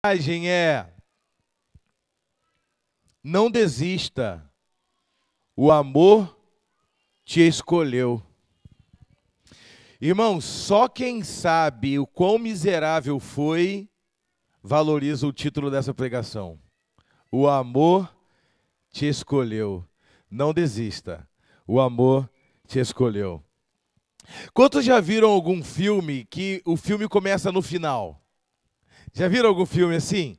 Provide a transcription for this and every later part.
mensagem é: não desista, o amor te escolheu. Irmão, só quem sabe o quão miserável foi, valoriza o título dessa pregação. O amor te escolheu. Não desista, o amor te escolheu. Quantos já viram algum filme que o filme começa no final? Já viram algum filme assim?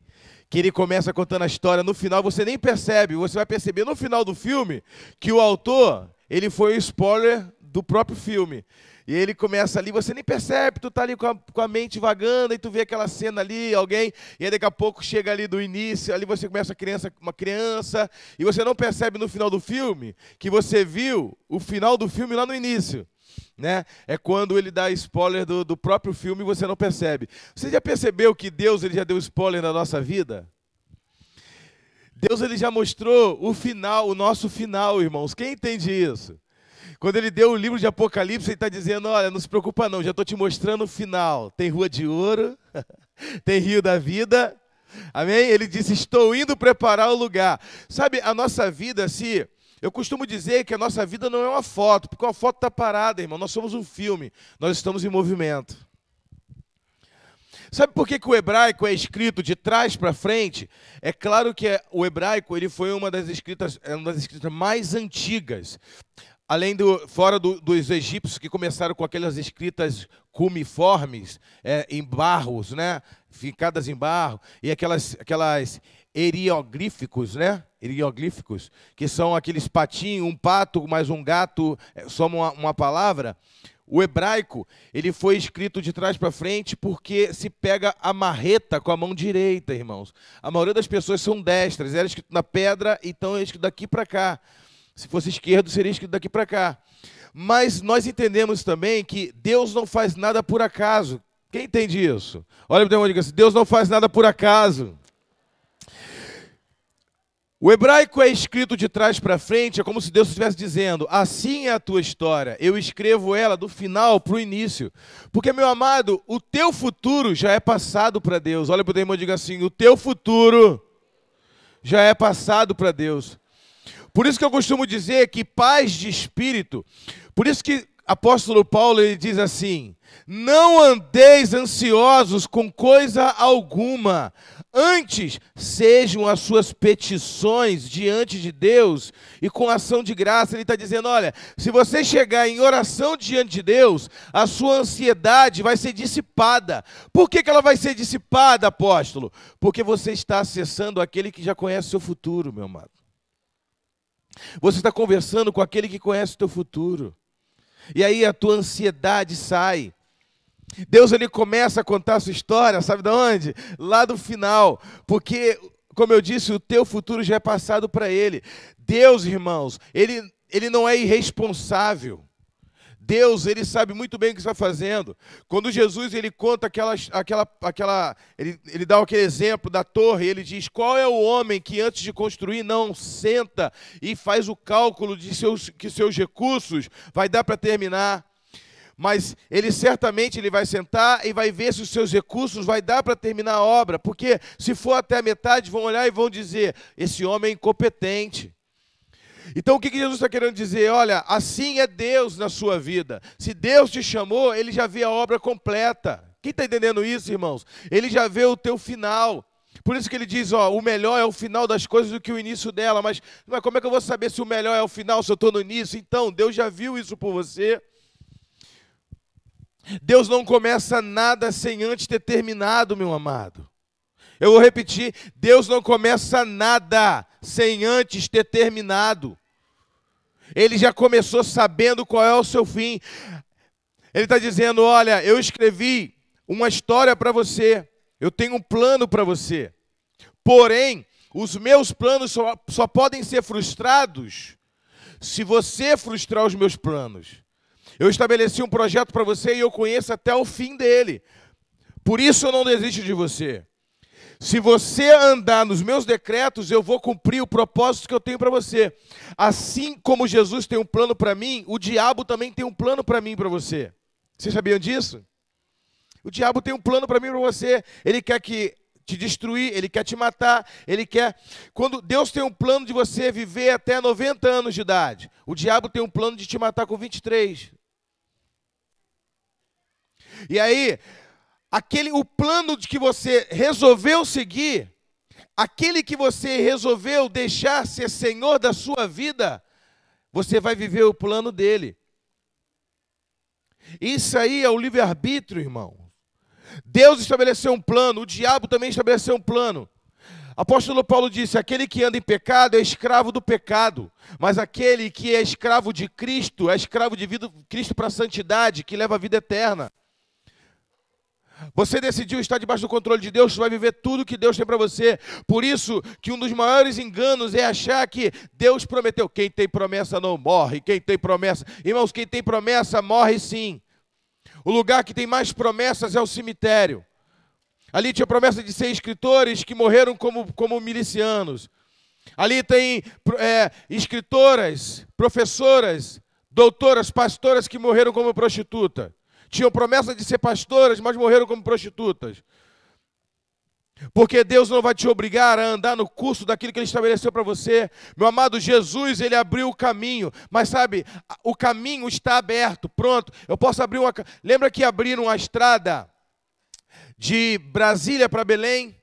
Que ele começa contando a história, no final você nem percebe, você vai perceber no final do filme que o autor, ele foi o spoiler do próprio filme. E ele começa ali, você nem percebe, tu tá ali com a mente vagando, e tu vê aquela cena ali, alguém, e aí daqui a pouco chega ali do início, ali você começa uma criança, e você não percebe no final do filme que você viu o final do filme lá no início. Né? É quando ele dá spoiler do próprio filme e você não percebe. Você já percebeu que Deus ele já deu spoiler na nossa vida? Deus ele já mostrou o final, o nosso final, irmãos. Quem entende isso? Quando ele deu o livro de Apocalipse, ele está dizendo, olha, não se preocupa não, já estou te mostrando o final. Tem rua de ouro, tem rio da vida, amém? Ele disse, estou indo preparar o lugar. Sabe, a nossa vida, se... Eu costumo dizer que a nossa vida não é uma foto, porque uma foto está parada, irmão. Nós somos um filme, nós estamos em movimento. Sabe por que o hebraico é escrito de trás para frente? É claro que o hebraico ele foi uma das escritas mais antigas. Fora dos egípcios que começaram com aquelas escritas cumiformes, em barros, né? Fincadas em barro, e aquelas hieroglíficos, né? Hieroglíficos, que são aqueles patinhos, um pato mais um gato, só uma palavra. O hebraico, ele foi escrito de trás para frente porque se pega a marreta com a mão direita, irmãos. A maioria das pessoas são destras, era escrito na pedra, então é escrito daqui para cá. Se fosse esquerdo, seria escrito daqui para cá. Mas nós entendemos também que Deus não faz nada por acaso. Quem entende isso? Olha para o teu irmão e diga assim, Deus não faz nada por acaso. O hebraico é escrito de trás para frente, é como se Deus estivesse dizendo, assim é a tua história, eu escrevo ela do final para o início. Porque, meu amado, o teu futuro já é passado para Deus. Olha para o teu irmão e diga assim, o teu futuro já é passado para Deus. Por isso que eu costumo dizer que paz de espírito, por isso que apóstolo Paulo ele diz assim, não andeis ansiosos com coisa alguma, antes sejam as suas petições diante de Deus e com ação de graça. Ele está dizendo, olha, se você chegar em oração diante de Deus, a sua ansiedade vai ser dissipada. Por que ela vai ser dissipada, apóstolo? Porque você está acessando aquele que já conhece o seu futuro, meu amado. Você está conversando com aquele que conhece o teu futuro. E aí a tua ansiedade sai. Deus ele começa a contar a sua história, sabe de onde? Lá do final. Porque, como eu disse, o teu futuro já é passado para Ele. Deus, irmãos, ele não é irresponsável. Deus, ele sabe muito bem o que está fazendo. Quando Jesus ele conta ele dá aquele exemplo da torre, ele diz, qual é o homem que antes de construir não senta e faz o cálculo de que seus recursos vai dar para terminar? Mas ele certamente vai sentar e vai ver se os seus recursos vai dar para terminar a obra, porque se for até a metade, vão olhar e vão dizer, esse homem é incompetente. Então o que Jesus está querendo dizer? Olha, assim é Deus na sua vida. Se Deus te chamou, Ele já vê a obra completa. Quem está entendendo isso, irmãos? Ele já vê o teu final. Por isso que ele diz, ó, o melhor é o final das coisas do que o início dela. Mas como é que eu vou saber se o melhor é o final, se eu estou no início? Então, Deus já viu isso por você. Deus não começa nada sem antes ter terminado, meu amado. Eu vou repetir, Deus não começa nada sem antes ter terminado. Ele já começou sabendo qual é o seu fim. Ele está dizendo, olha, eu escrevi uma história para você. Eu tenho um plano para você. Porém, os meus planos só podem ser frustrados se você frustrar os meus planos. Eu estabeleci um projeto para você e eu conheço até o fim dele. Por isso eu não desisto de você. Se você andar nos meus decretos, eu vou cumprir o propósito que eu tenho para você. Assim como Jesus tem um plano para mim, o diabo também tem um plano para mim e para você. Vocês sabiam disso? O diabo tem um plano para mim e para você. Ele quer que te destruir, ele quer te matar, ele quer... Quando Deus tem um plano de você viver até 90 anos de idade, o diabo tem um plano de te matar com 23. E aí, o plano de que você resolveu seguir, aquele que você resolveu deixar ser senhor da sua vida, você vai viver o plano dele. Isso aí é o livre-arbítrio, irmão. Deus estabeleceu um plano, o diabo também estabeleceu um plano. Apóstolo Paulo disse, aquele que anda em pecado é escravo do pecado, mas aquele que é escravo de Cristo, é escravo de vida, Cristo para a santidade, que leva a vida eterna. Você decidiu estar debaixo do controle de Deus, você vai viver tudo que Deus tem para você. Por isso que um dos maiores enganos é achar que Deus prometeu. Quem tem promessa não morre, quem tem promessa... Irmãos, quem tem promessa morre sim. O lugar que tem mais promessas é o cemitério. Ali tinha promessa de ser escritores que morreram como milicianos. Ali tem escritoras, professoras, doutoras, pastoras que morreram como prostituta. Tinham promessa de ser pastoras, mas morreram como prostitutas. Porque Deus não vai te obrigar a andar no curso daquilo que Ele estabeleceu para você. Meu amado, Jesus, Ele abriu o caminho. Mas sabe, o caminho está aberto, pronto. Eu posso abrir uma... Lembra que abriram a estrada de Brasília para Belém?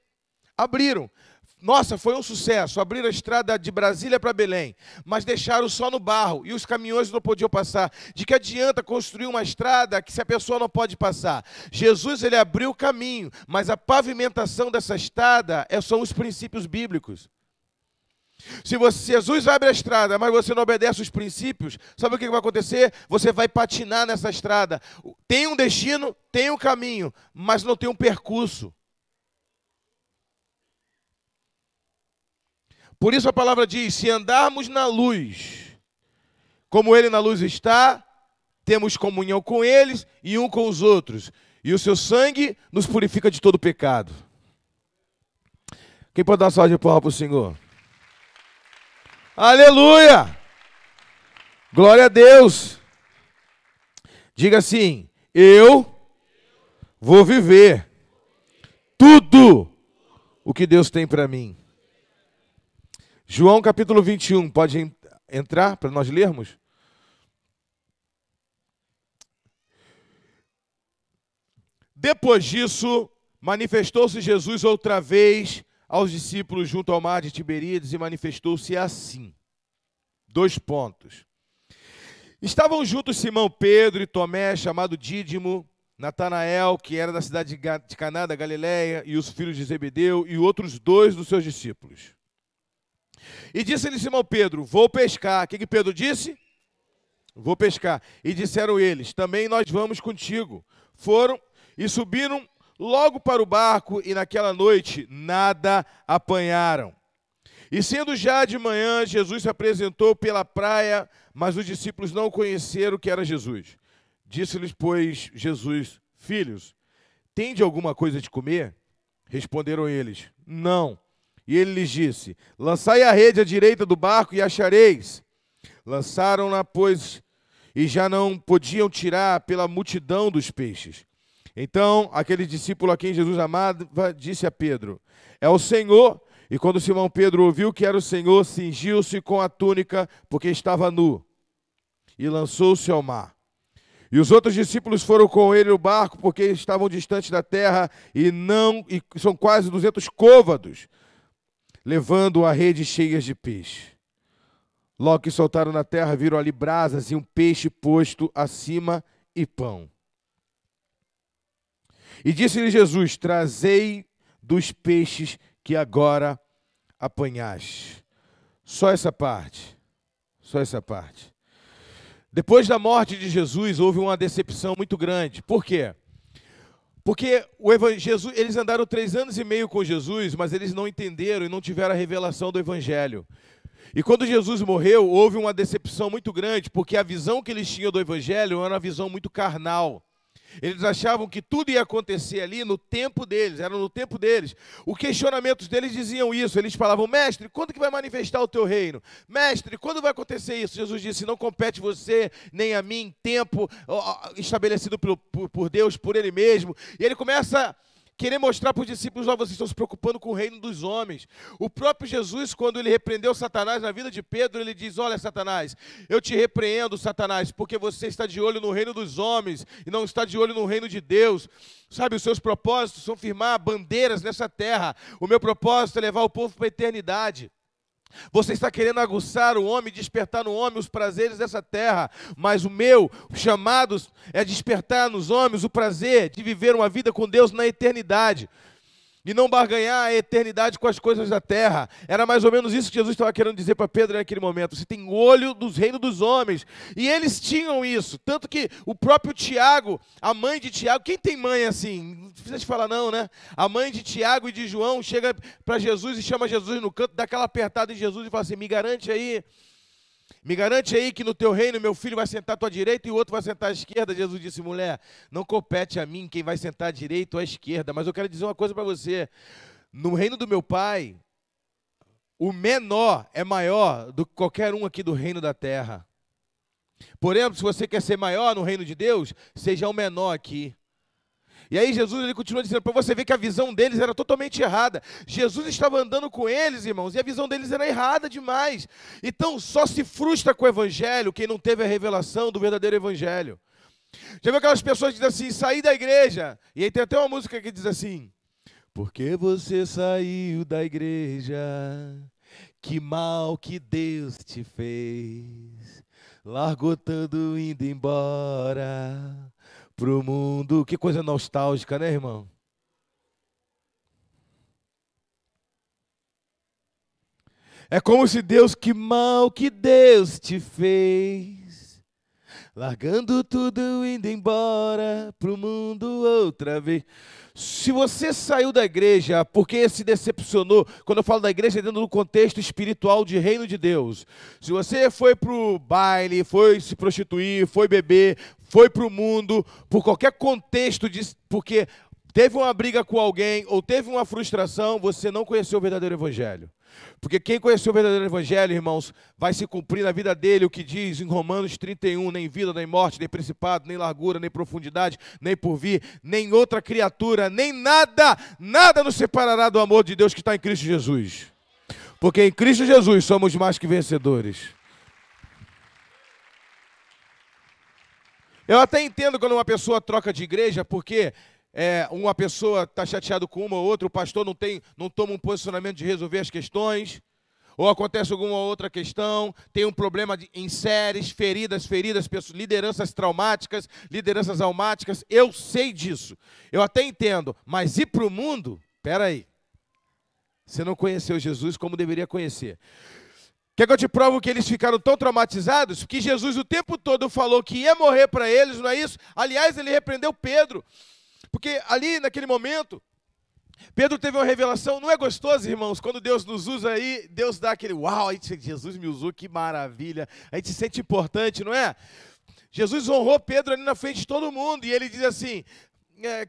Abriram. Nossa, foi um sucesso. Abriram a estrada de Brasília para Belém, mas deixaram só no barro e os caminhões não podiam passar. De que adianta construir uma estrada que se a pessoa não pode passar? Jesus, ele abriu o caminho, mas a pavimentação dessa estrada são os princípios bíblicos. Se Jesus abre a estrada, mas você não obedece os princípios, sabe o que vai acontecer? Você vai patinar nessa estrada. Tem um destino, tem um caminho, mas não tem um percurso. Por isso a palavra diz, se andarmos na luz, como Ele na luz está, temos comunhão com eles e um com os outros. E o seu sangue nos purifica de todo pecado. Quem pode dar uma salva de palmas para o Senhor? Aleluia! Glória a Deus! Diga assim, eu vou viver tudo o que Deus tem para mim. João capítulo 21, pode entrar para nós lermos? Depois disso, manifestou-se Jesus outra vez aos discípulos junto ao mar de Tiberíades e manifestou-se assim. 2 pontos. Estavam juntos Simão Pedro e Tomé, chamado Dídimo, Natanael, que era da cidade de Caná da Galileia, e os filhos de Zebedeu, e outros 2 dos seus discípulos. E disse-lhe Simão Pedro, vou pescar. O que Pedro disse? Vou pescar. E disseram eles, também nós vamos contigo. Foram e subiram logo para o barco, e naquela noite nada apanharam. E sendo já de manhã, Jesus se apresentou pela praia, mas os discípulos não conheceram que era Jesus. Disse-lhes, pois, Jesus, filhos, tende alguma coisa de comer? Responderam eles, não. E ele lhes disse, lançai a rede à direita do barco e achareis. Lançaram-na, pois, e já não podiam tirar pela multidão dos peixes. Então, aquele discípulo a quem Jesus amava disse a Pedro, é o Senhor. E quando Simão Pedro ouviu que era o Senhor, cingiu-se com a túnica, porque estava nu, e lançou-se ao mar. E os outros discípulos foram com ele no barco, porque estavam distantes da terra, e são quase 200 côvados, levando a rede cheias de peixe. Logo que soltaram na terra, viram ali brasas e um peixe posto acima e pão. E disse-lhe Jesus, trazei dos peixes que agora apanhaste. Só essa parte. Só essa parte. Depois da morte de Jesus, houve uma decepção muito grande. Por quê? Porque eles andaram 3 anos e meio com Jesus, mas eles não entenderam e não tiveram a revelação do Evangelho. E quando Jesus morreu, houve uma decepção muito grande, porque a visão que eles tinham do Evangelho era uma visão muito carnal. Eles achavam que tudo ia acontecer ali no tempo deles, era no tempo deles. Os questionamentos deles diziam isso, eles falavam, mestre, quando que vai manifestar o teu reino? Mestre, quando vai acontecer isso? Jesus disse, não compete você nem a mim, tempo estabelecido por Deus, por Ele mesmo. E ele começa a querer mostrar para os discípulos, ó, vocês estão se preocupando com o reino dos homens. O próprio Jesus, quando ele repreendeu Satanás na vida de Pedro, ele diz, olha, Satanás, eu te repreendo, Satanás, porque você está de olho no reino dos homens e não está de olho no reino de Deus. Sabe, os seus propósitos são firmar bandeiras nessa terra. O meu propósito é levar o povo para a eternidade. Você está querendo aguçar o homem, despertar no homem os prazeres dessa terra, mas o meu chamado é despertar nos homens o prazer de viver uma vida com Deus na eternidade. E não barganhar a eternidade com as coisas da terra. Era mais ou menos isso que Jesus estava querendo dizer para Pedro naquele momento. Você tem olho dos reinos dos homens. E eles tinham isso. Tanto que o próprio Tiago, a mãe de Tiago, quem tem mãe assim? Não precisa te falar não, né? A mãe de Tiago e de João chega para Jesus e chama Jesus no canto, dá aquela apertada em Jesus e fala assim, me garante aí que no teu reino meu filho vai sentar à tua direita e o outro vai sentar à esquerda. Jesus disse, mulher, não compete a mim quem vai sentar à direita ou à esquerda, mas eu quero dizer uma coisa para você. No reino do meu pai, o menor é maior do que qualquer um aqui do reino da terra. Por exemplo, se você quer ser maior no reino de Deus, seja o menor aqui. E aí Jesus ele continua dizendo, para você ver que a visão deles era totalmente errada. Jesus estava andando com eles, irmãos, e a visão deles era errada demais. Então só se frustra com o evangelho quem não teve a revelação do verdadeiro evangelho. Já viu aquelas pessoas que dizem assim, saí da igreja, e aí tem até uma música que diz assim, porque você saiu da igreja, que mal que Deus te fez, largou tudo indo embora pro mundo. Que coisa nostálgica, né, irmão? É como se Deus, que mal que Deus te fez, largando tudo, indo embora pro mundo outra vez. Se você saiu da igreja porque se decepcionou, quando eu falo da igreja, é dentro do contexto espiritual de reino de Deus. Se você foi pro baile, foi se prostituir, foi beber, foi pro mundo, por qualquer contexto, porque teve uma briga com alguém ou teve uma frustração, você não conheceu o verdadeiro evangelho. Porque quem conheceu o verdadeiro evangelho, irmãos, vai se cumprir na vida dele o que diz em Romanos 31, nem vida, nem morte, nem principado, nem largura, nem profundidade, nem porvir, nem outra criatura, nem nada, nada nos separará do amor de Deus que está em Cristo Jesus. Porque em Cristo Jesus somos mais que vencedores. Eu até entendo quando uma pessoa troca de igreja, porque uma pessoa está chateada com uma ou outra, o pastor não toma um posicionamento de resolver as questões, ou acontece alguma outra questão, tem um problema em séries, feridas, lideranças traumáticas, lideranças almáticas. Eu sei disso, eu até entendo, mas ir para o mundo, espera aí, você não conheceu Jesus como deveria conhecer. Quer que eu te provo que eles ficaram tão traumatizados que Jesus o tempo todo falou que ia morrer para eles, não é isso? Aliás, ele repreendeu Pedro. Porque ali, naquele momento, Pedro teve uma revelação. Não é gostoso, irmãos, quando Deus nos usa aí, Deus dá aquele uau, Jesus me usou, que maravilha. A gente se sente importante, não é? Jesus honrou Pedro ali na frente de todo mundo. E ele diz assim,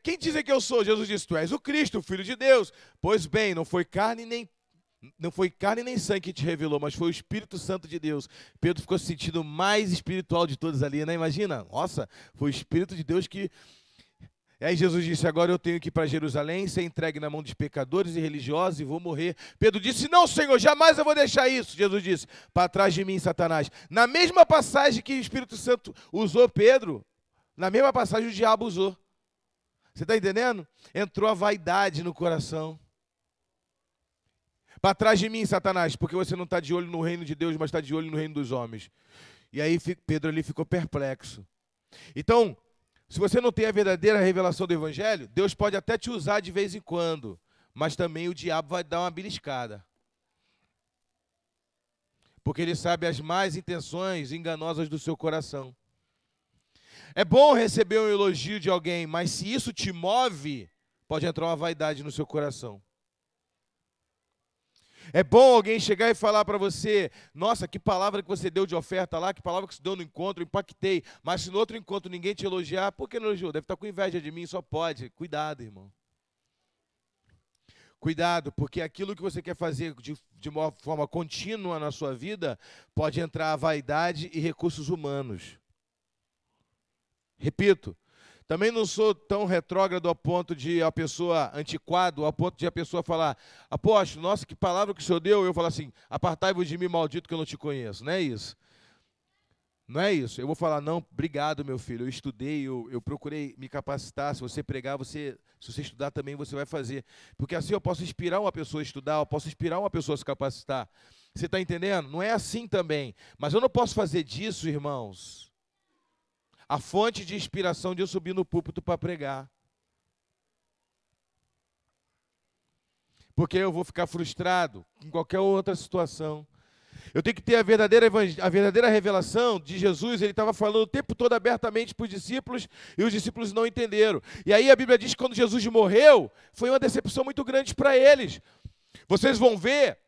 quem dizem que eu sou? Jesus disse, tu és o Cristo, o Filho de Deus. Pois bem, não foi carne nem sangue que te revelou, mas foi o Espírito Santo de Deus. Pedro ficou se sentindo mais espiritual de todos ali, né? Imagina, nossa, foi o Espírito de Deus que... E aí Jesus disse, agora eu tenho que ir para Jerusalém, ser entregue na mão dos pecadores e religiosos e vou morrer. Pedro disse, não, Senhor, jamais eu vou deixar isso. Jesus disse, para trás de mim, Satanás. Na mesma passagem que o Espírito Santo usou Pedro, na mesma passagem o diabo usou. Você está entendendo? Entrou a vaidade no coração. Para trás de mim, Satanás, porque você não está de olho no reino de Deus, mas está de olho no reino dos homens. E aí Pedro ali ficou perplexo. Então, se você não tem a verdadeira revelação do evangelho, Deus pode até te usar de vez em quando, mas também o diabo vai dar uma beliscada. Porque ele sabe as más intenções enganosas do seu coração. É bom receber um elogio de alguém, mas se isso te move, pode entrar uma vaidade no seu coração. É bom alguém chegar e falar para você, nossa, que palavra que você deu de oferta lá, que palavra que você deu no encontro, eu impactei. Mas se no outro encontro ninguém te elogiar, por que não elogiou? Deve estar com inveja de mim, só pode. Cuidado, irmão. Cuidado, porque aquilo que você quer fazer de uma forma contínua na sua vida, pode entrar a vaidade e recursos humanos. Repito, Também não sou tão retrógrado ao ponto de a pessoa, antiquado, ao ponto de a pessoa falar, apóstolo, nossa, que palavra que o senhor deu. Eu falo assim, apartai-vos de mim, maldito, que eu não te conheço. Não é isso. Não é isso. Eu vou falar, não, obrigado, meu filho. Eu estudei, eu procurei me capacitar. Se você pregar, se você estudar também, você vai fazer. Porque assim eu posso inspirar uma pessoa a estudar, eu posso inspirar uma pessoa a se capacitar. Você está entendendo? Não é assim também. Mas eu não posso fazer disso, irmãos, a fonte de inspiração de eu subir no púlpito para pregar. Porque eu vou ficar frustrado em qualquer outra situação. Eu tenho que ter a verdadeira revelação de Jesus. Ele estava falando o tempo todo abertamente para os discípulos e os discípulos não entenderam. E aí a Bíblia diz que quando Jesus morreu, foi uma decepção muito grande para eles. Vocês vão ver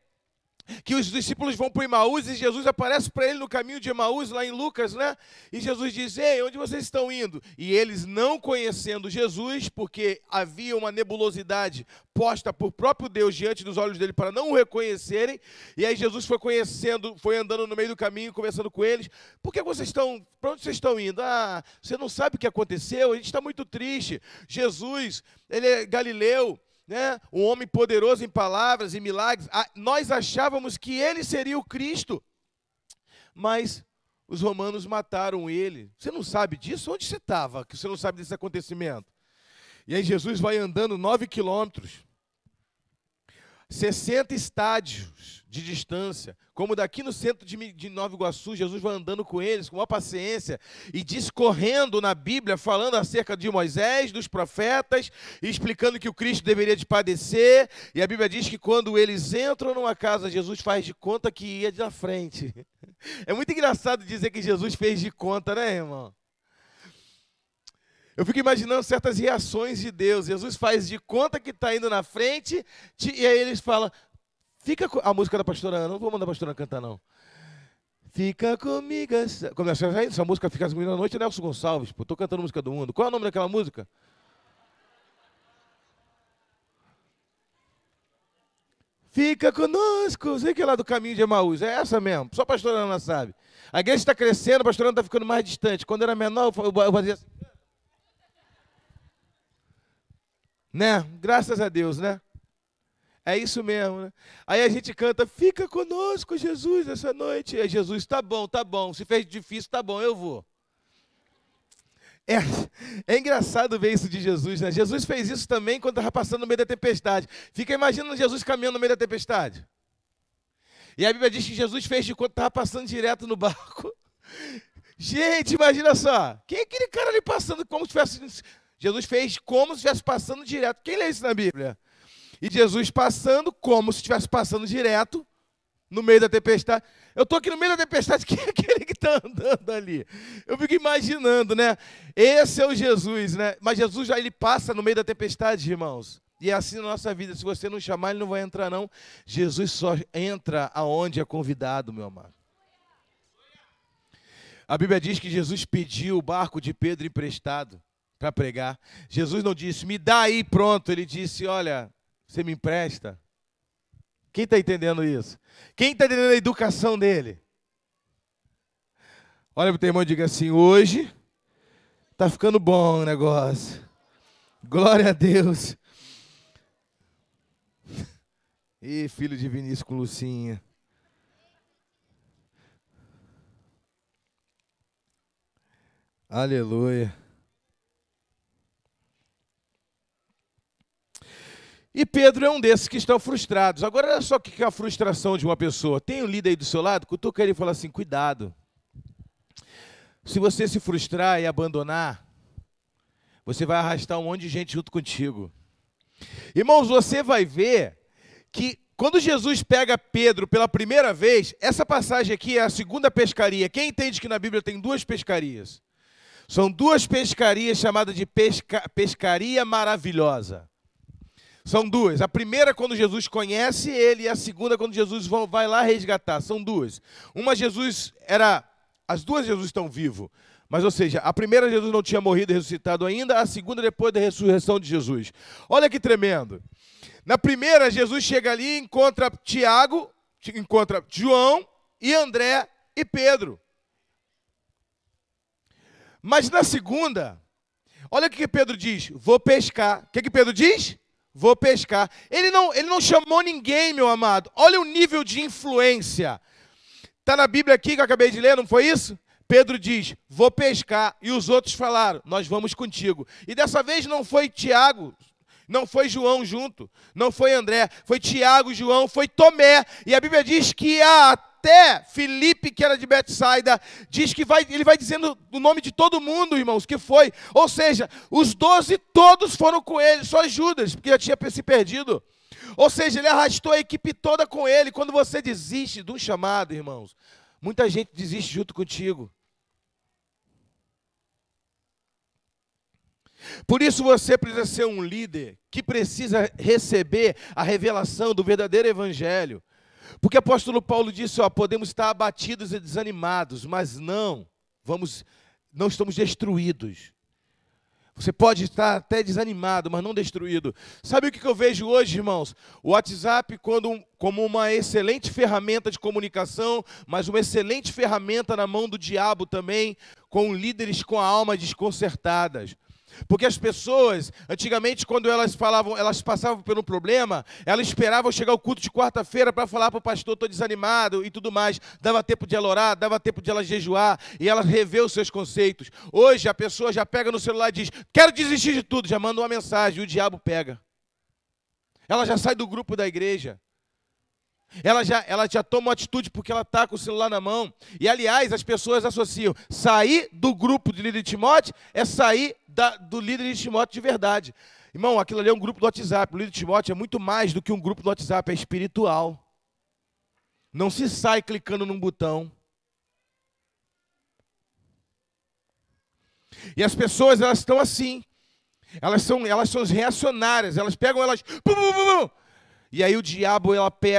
que os discípulos vão para Emaús e Jesus aparece para ele no caminho de Emaús, lá em Lucas, né? E Jesus diz, ei, onde vocês estão indo? E eles, não conhecendo Jesus, porque havia uma nebulosidade posta por próprio Deus diante dos olhos dele para não o reconhecerem, e aí Jesus foi andando no meio do caminho, conversando com eles, para onde vocês estão indo? Ah, você não sabe o que aconteceu? A gente está muito triste. Jesus, ele é galileu, né? Um homem poderoso em palavras e milagres. Nós achávamos que ele seria o Cristo, mas os romanos mataram ele. Você não sabe disso? Onde você estava que você não sabe desse acontecimento? E aí Jesus vai andando 9 quilômetros, 60 estádios de distância, como daqui no centro de Nova Iguaçu. Jesus vai andando com eles, com uma paciência, e discorrendo na Bíblia, falando acerca de Moisés, dos profetas, e explicando que o Cristo deveria de padecer. E a Bíblia diz que quando eles entram numa casa, Jesus faz de conta que ia na frente. É muito engraçado dizer que Jesus fez de conta, né, irmão? Eu fico imaginando certas reações de Deus. Jesus faz de conta que está indo na frente, e aí eles falam, fica com... A música da pastora Ana, não vou mandar a pastora Ana cantar, não. Fica comigo. Essa música Fica Comigo na Noite é Nelson Gonçalves, pô. Estou cantando música do mundo. Qual é o nome daquela música? Fica conosco. Sei que é lá do caminho de Emaús. É essa mesmo. Só a pastora Ana sabe. A igreja está crescendo, a pastora Ana está ficando mais distante. Quando era menor, eu fazia assim. Né? Graças a Deus, né? É isso mesmo, né? Aí a gente canta, fica conosco, Jesus, essa noite. E aí Jesus, tá bom, se fez difícil, tá bom, eu vou. É engraçado ver isso de Jesus, né? Jesus fez isso também quando estava passando no meio da tempestade. Fica imaginando Jesus caminhando no meio da tempestade. E a Bíblia diz que Jesus fez de conta que estava passando direto no barco. Gente, imagina só. Quem é aquele cara ali passando como se tivesse... Jesus fez como se estivesse passando direto. Quem lê isso na Bíblia? E Jesus passando como se estivesse passando direto no meio da tempestade. Eu estou aqui no meio da tempestade, quem é aquele que está andando ali? Eu fico imaginando, né? Esse é o Jesus, né? Mas Jesus já ele passa no meio da tempestade, irmãos. E é assim na nossa vida. Se você não chamar, ele não vai entrar, não. Jesus só entra aonde é convidado, meu amado. A Bíblia diz que Jesus pediu o barco de Pedro emprestado para pregar. Jesus não disse, me dá aí, pronto. Ele disse, olha, você me empresta? Quem está entendendo isso? Quem está entendendo a educação dele? Olha para o teu irmão e diga assim, hoje está ficando bom o negócio. Glória a Deus. Ih, filho de Vinícius com Lucinha. Aleluia. E Pedro é um desses que estão frustrados. Agora, olha só o que é a frustração de uma pessoa. Tem um líder aí do seu lado, cutuca ele e fala assim, cuidado. Se você se frustrar e abandonar, você vai arrastar um monte de gente junto contigo. Irmãos, você vai ver que quando Jesus pega Pedro pela primeira vez, essa passagem aqui é a segunda pescaria. Quem entende que na Bíblia tem duas pescarias? São duas pescarias chamadas de pescaria maravilhosa. São duas. A primeira quando Jesus conhece ele e a segunda quando Jesus vai lá resgatar. São duas. Uma Jesus era... As duas Jesus estão vivos. Mas, ou seja, a primeira Jesus não tinha morrido e ressuscitado ainda, a segunda depois da ressurreição de Jesus. Olha que tremendo. Na primeira, Jesus chega ali e encontra Tiago, encontra João e André e Pedro. Mas na segunda, Olha o que Pedro diz, vou pescar. O que Pedro diz? Vou pescar. Ele não chamou ninguém, meu amado. Olha o nível de influência. Está na Bíblia aqui que eu acabei de ler, não foi isso? Pedro diz, vou pescar. E os outros falaram, nós vamos contigo. E dessa vez não foi Tiago, não foi João junto, não foi André, foi Tiago, João, foi Tomé. E a Bíblia diz que até Filipe, que era de Betsaida, diz que ele vai dizendo o nome de todo mundo, irmãos, que foi. Ou seja, os 12 todos foram com ele, só Judas, porque já tinha se perdido. Ou seja, ele arrastou a equipe toda com ele. Quando você desiste de um chamado, irmãos, muita gente desiste junto contigo. Por isso você precisa ser um líder que precisa receber a revelação do verdadeiro evangelho. Porque o apóstolo Paulo disse, podemos estar abatidos e desanimados, mas não estamos destruídos. Você pode estar até desanimado, mas não destruído. Sabe o que eu vejo hoje, irmãos? O WhatsApp como uma excelente ferramenta de comunicação, mas uma excelente ferramenta na mão do diabo também, com líderes com a alma desconcertadas. Porque as pessoas, antigamente, quando elas passavam por um problema, elas esperavam chegar ao culto de quarta-feira para falar para o pastor, estou desanimado e tudo mais. Dava tempo de ela orar, dava tempo de ela jejuar e ela rever os seus conceitos. Hoje a pessoa já pega no celular e diz, quero desistir de tudo, já manda uma mensagem e o diabo pega. Ela já sai do grupo da igreja. Ela já toma uma atitude porque ela está com o celular na mão. E, aliás, as pessoas associam sair do grupo de líder de Timóteo é sair do líder de Timóteo de verdade. Irmão, aquilo ali é um grupo do WhatsApp. O líder de Timóteo é muito mais do que um grupo do WhatsApp, é espiritual. Não se sai clicando num botão. E as pessoas, elas estão assim. Elas são reacionárias. Elas pegam, e aí o diabo,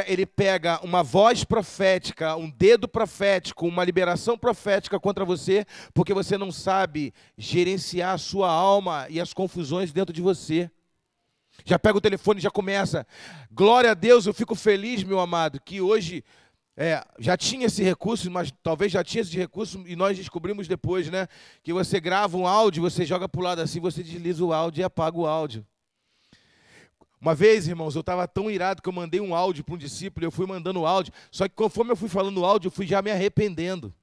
ele pega uma voz profética, um dedo profético, uma liberação profética contra você, porque você não sabe gerenciar a sua alma e as confusões dentro de você. Já pega o telefone e já começa. Glória a Deus, eu fico feliz, meu amado, que hoje já tinha esse recurso, mas talvez já tinha esse recurso e nós descobrimos depois, né? Que você grava um áudio, você joga para o lado assim, você desliza o áudio e apaga o áudio. Uma vez, irmãos, eu estava tão irado que eu mandei um áudio para um discípulo, eu fui mandando o áudio, só que conforme eu fui falando o áudio, eu fui já me arrependendo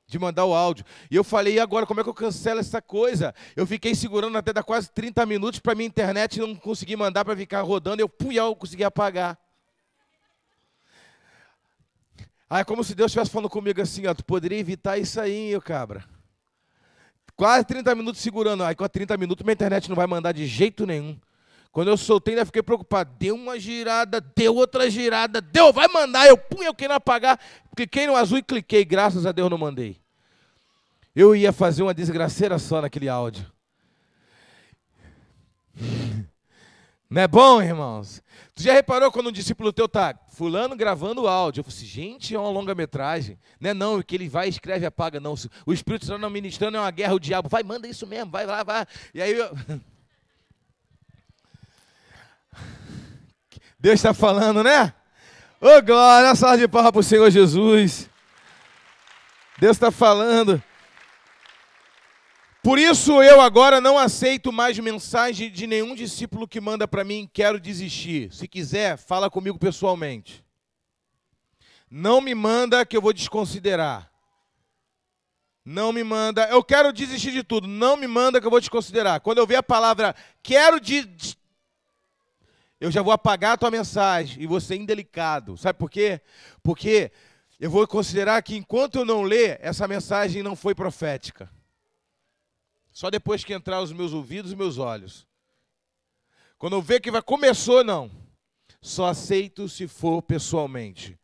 de mandar o áudio. E eu falei, e agora, como é que eu cancelo essa coisa? Eu fiquei segurando até dar quase 30 minutos para minha internet não conseguir mandar para ficar rodando, eu consegui apagar. Aí é como se Deus estivesse falando comigo assim, tu poderia evitar isso aí, cabra. Quase 30 minutos segurando, aí com 30 minutos minha internet não vai mandar de jeito nenhum. Quando eu soltei, ainda fiquei preocupado. Deu uma girada, deu outra girada, vai mandar. Eu querendo apagar. Cliquei no azul e cliquei. Graças a Deus não mandei. Eu ia fazer uma desgraceira só naquele áudio. Não é bom, irmãos? Tu já reparou quando um discípulo teu tá fulano gravando o áudio? Eu falei assim, gente, é uma longa-metragem. Não é não, que ele vai, escreve e apaga, não. O Espírito Santo não ministrando é uma guerra, o diabo. Vai, manda isso mesmo, vai lá, vai. E aí Deus está falando, né? Ô, glória, salva de palmas para o Senhor Jesus. Deus está falando. Por isso eu agora não aceito mais mensagem de nenhum discípulo que manda para mim, quero desistir. Se quiser, fala comigo pessoalmente. Não me manda que eu vou desconsiderar. Não me manda, eu quero desistir de tudo. Não me manda que eu vou desconsiderar. Quando eu ver a palavra quero eu já vou apagar a tua mensagem e vou ser indelicado. Sabe por quê? Porque eu vou considerar que enquanto eu não ler, essa mensagem não foi profética. Só depois que entrar os meus ouvidos e meus olhos. Quando eu ver que começou, não. Só aceito se for pessoalmente.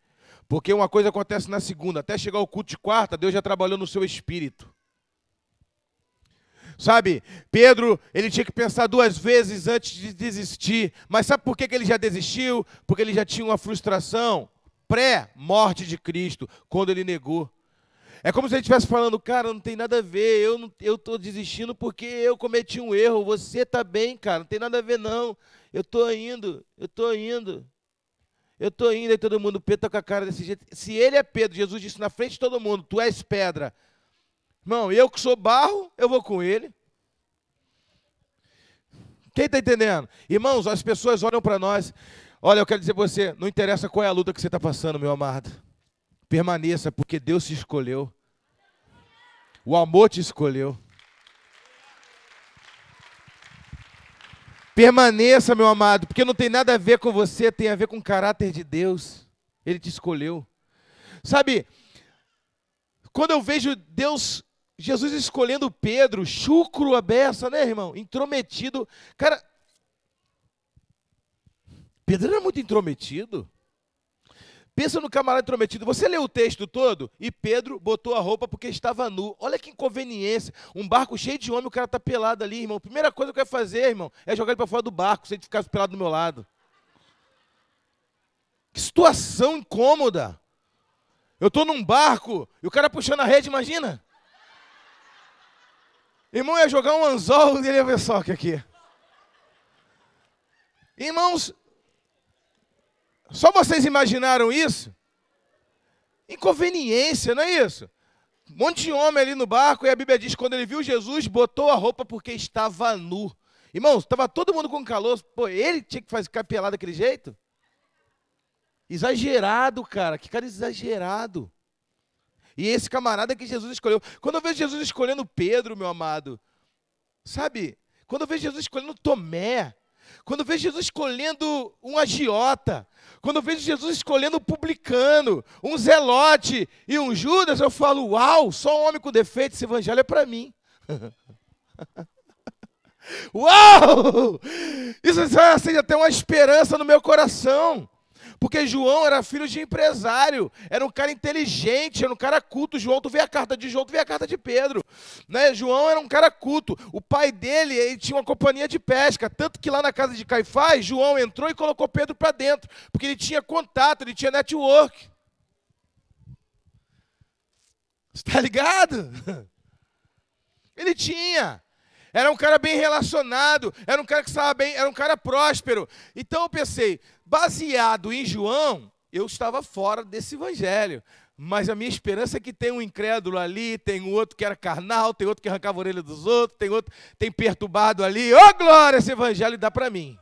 Porque uma coisa acontece na segunda, até chegar ao culto de quarta, Deus já trabalhou no seu espírito. Sabe, Pedro, ele tinha que pensar 2 vezes antes de desistir. Mas sabe por que ele já desistiu? Porque ele já tinha uma frustração pré-morte de Cristo, quando ele negou. É como se ele estivesse falando, cara, não tem nada a ver, eu estou desistindo porque eu cometi um erro, você está bem, cara, não tem nada a ver não. Eu estou indo. Aí todo mundo, Pedro está com a cara desse jeito. Se ele é Pedro, Jesus disse na frente de todo mundo, tu és pedra. Irmão, eu que sou barro, eu vou com ele. Quem está entendendo? Irmãos, as pessoas olham para nós. Olha, eu quero dizer para você, não interessa qual é a luta que você está passando, meu amado. Permaneça, porque Deus te escolheu. O amor te escolheu. Permaneça, meu amado, porque não tem nada a ver com você, tem a ver com o caráter de Deus. Ele te escolheu. Sabe, quando eu vejo Jesus escolhendo Pedro, chucro a beça, né, irmão? Intrometido. Cara, Pedro era muito intrometido. Pensa no camarada intrometido. Você leu o texto todo e Pedro botou a roupa porque estava nu. Olha que inconveniência. Um barco cheio de homem, o cara está pelado ali, irmão. Primeira coisa que eu quero fazer, irmão, é jogar ele para fora do barco, se ele ficasse pelado do meu lado. Que situação incômoda. Eu estou num barco e o cara puxando a rede, imagina. Irmão, ia jogar um anzol e ele ia ver só que aqui. Irmãos, só vocês imaginaram isso? Inconveniência, não é isso? Um monte de homem ali no barco e a Bíblia diz que quando ele viu Jesus, botou a roupa porque estava nu. Irmãos, estava todo mundo com calor. Pô, ele tinha que ficar pelado daquele jeito? Exagerado, cara. Que cara exagerado. E esse camarada que Jesus escolheu. Quando eu vejo Jesus escolhendo Pedro, meu amado, sabe? Quando eu vejo Jesus escolhendo Tomé, quando eu vejo Jesus escolhendo um agiota, quando eu vejo Jesus escolhendo um publicano, um zelote e um Judas, eu falo, uau, só um homem com defeito, esse evangelho é para mim. Uau! Isso acende até uma esperança no meu coração. Porque João era filho de empresário, era um cara inteligente, era um cara culto. João, tu vê a carta de João, tu vê a carta de Pedro. Né? João era um cara culto. O pai dele, ele tinha uma companhia de pesca. Tanto que lá na casa de Caifás, João entrou e colocou Pedro para dentro. Porque ele tinha contato, ele tinha network. Está ligado? Ele tinha. Era um cara bem relacionado, era um cara que estava bem, era um cara próspero. Então eu pensei, baseado em João, eu estava fora desse evangelho. Mas a minha esperança é que tem um incrédulo ali, tem um outro que era carnal, tem outro que arrancava a orelha dos outros, tem outro tem perturbado ali. Ô, glória, esse evangelho dá para mim.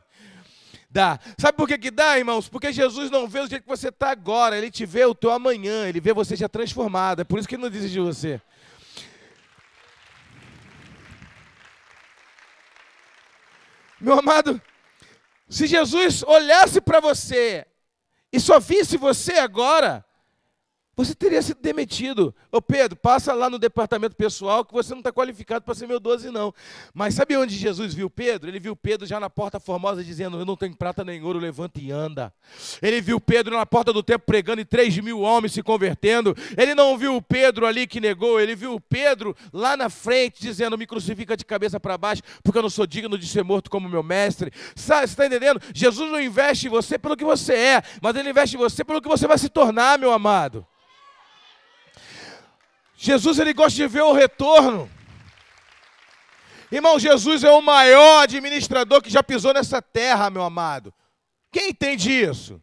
Dá. Sabe por que dá, irmãos? Porque Jesus não vê o jeito que você está agora, Ele te vê o teu amanhã, Ele vê você já transformado. É por isso que Ele não desiste de você. Meu amado, se Jesus olhasse para você e só visse você agora, você teria sido demitido. Ô Pedro, passa lá no departamento pessoal que você não está qualificado para ser meu 12 não. Mas sabe onde Jesus viu Pedro? Ele viu Pedro já na porta formosa dizendo, eu não tenho prata nem ouro, levanta e anda. Ele viu Pedro na porta do templo pregando e 3.000 homens se convertendo. Ele não viu o Pedro ali que negou, ele viu o Pedro lá na frente dizendo, me crucifica de cabeça para baixo, porque eu não sou digno de ser morto como meu mestre. Você está entendendo? Jesus não investe em você pelo que você é, mas Ele investe em você pelo que você vai se tornar, meu amado. Jesus, Ele gosta de ver o retorno. Irmão, Jesus é o maior administrador que já pisou nessa terra, meu amado. Quem entende isso?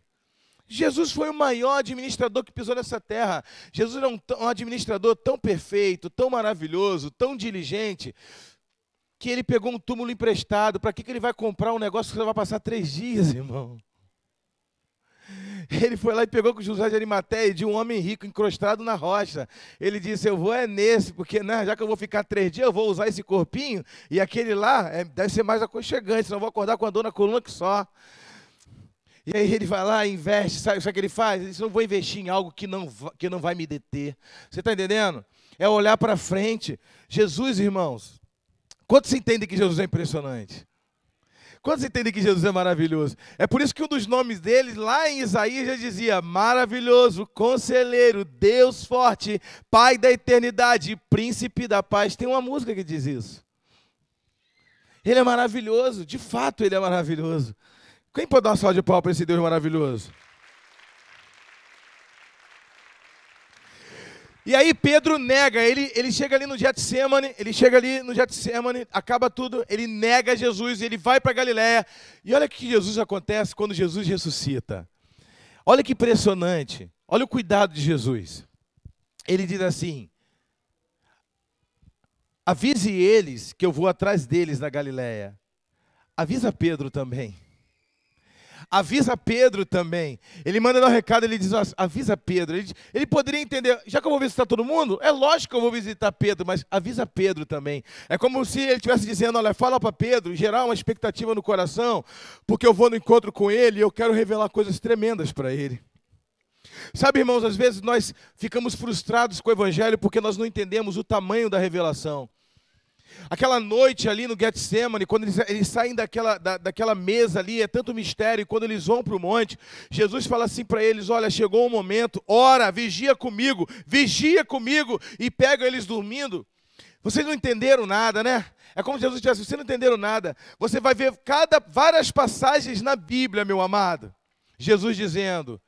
Jesus foi o maior administrador que pisou nessa terra. Jesus era um administrador tão perfeito, tão maravilhoso, tão diligente, que Ele pegou um túmulo emprestado. Para que Ele vai comprar um negócio que você vai passar 3 dias, irmão? Ele foi lá e pegou com José de Arimateia, de um homem rico encrostado na rocha. Ele disse, eu vou nesse, porque né, já que eu vou ficar 3 dias, eu vou usar esse corpinho, e aquele lá deve ser mais aconchegante, senão eu vou acordar com a dor na coluna que só. E aí ele vai lá e investe, sabe o que ele faz? Ele diz, não vou investir em algo que não vai me deter. Você está entendendo? É olhar para frente. Jesus, irmãos, quantos você entende que Jesus é impressionante? Quantos entendem que Jesus é maravilhoso? É por isso que um dos nomes dele, lá em Isaías, já dizia, maravilhoso, conselheiro, Deus forte, Pai da eternidade, príncipe da paz. Tem uma música que diz isso. Ele é maravilhoso, de fato Ele é maravilhoso. Quem pode dar uma salva de palmas para esse Deus maravilhoso? E aí Pedro nega, ele chega ali no Getsemane, acaba tudo, ele nega Jesus, ele vai para Galiléia. E olha o que Jesus acontece quando Jesus ressuscita. Olha que impressionante, olha o cuidado de Jesus. Ele diz assim, avise eles que eu vou atrás deles na Galiléia. avisa Pedro também. Avisa Pedro também. Ele manda dar um recado, ele diz, ó, avisa Pedro. Ele poderia entender, já que eu vou visitar todo mundo, é lógico que eu vou visitar Pedro, mas avisa Pedro também. É como se ele estivesse dizendo, olha, fala para Pedro, gerar uma expectativa no coração, porque eu vou no encontro com ele e eu quero revelar coisas tremendas para ele. Sabe, irmãos, às vezes nós ficamos frustrados com o evangelho porque nós não entendemos o tamanho da revelação. Aquela noite ali no Getsemane, quando eles saem daquela mesa ali, é tanto mistério, e quando eles vão para o monte, Jesus fala assim para eles, olha, chegou o momento, ora, vigia comigo, e pega eles dormindo. Vocês não entenderam nada, né? É como se Jesus dissesse, vocês não entenderam nada. Você vai ver várias passagens na Bíblia, meu amado, Jesus dizendo,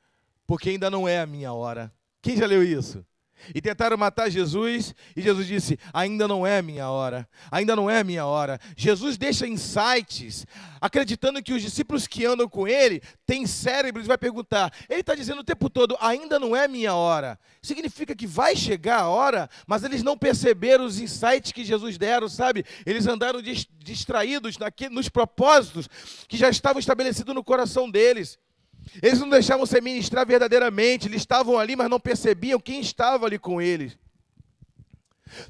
porque ainda não é a minha hora. Quem já leu isso? E tentaram matar Jesus, e Jesus disse, ainda não é a minha hora, ainda não é a minha hora. Jesus deixa insights, acreditando que os discípulos que andam com ele têm cérebros, vai perguntar. Ele está dizendo o tempo todo, ainda não é a minha hora. Significa que vai chegar a hora, mas eles não perceberam os insights que Jesus deram, sabe? Eles andaram distraídos nos propósitos que já estavam estabelecidos no coração deles. Eles não deixavam se ministrar verdadeiramente, eles estavam ali, mas não percebiam quem estava ali com eles.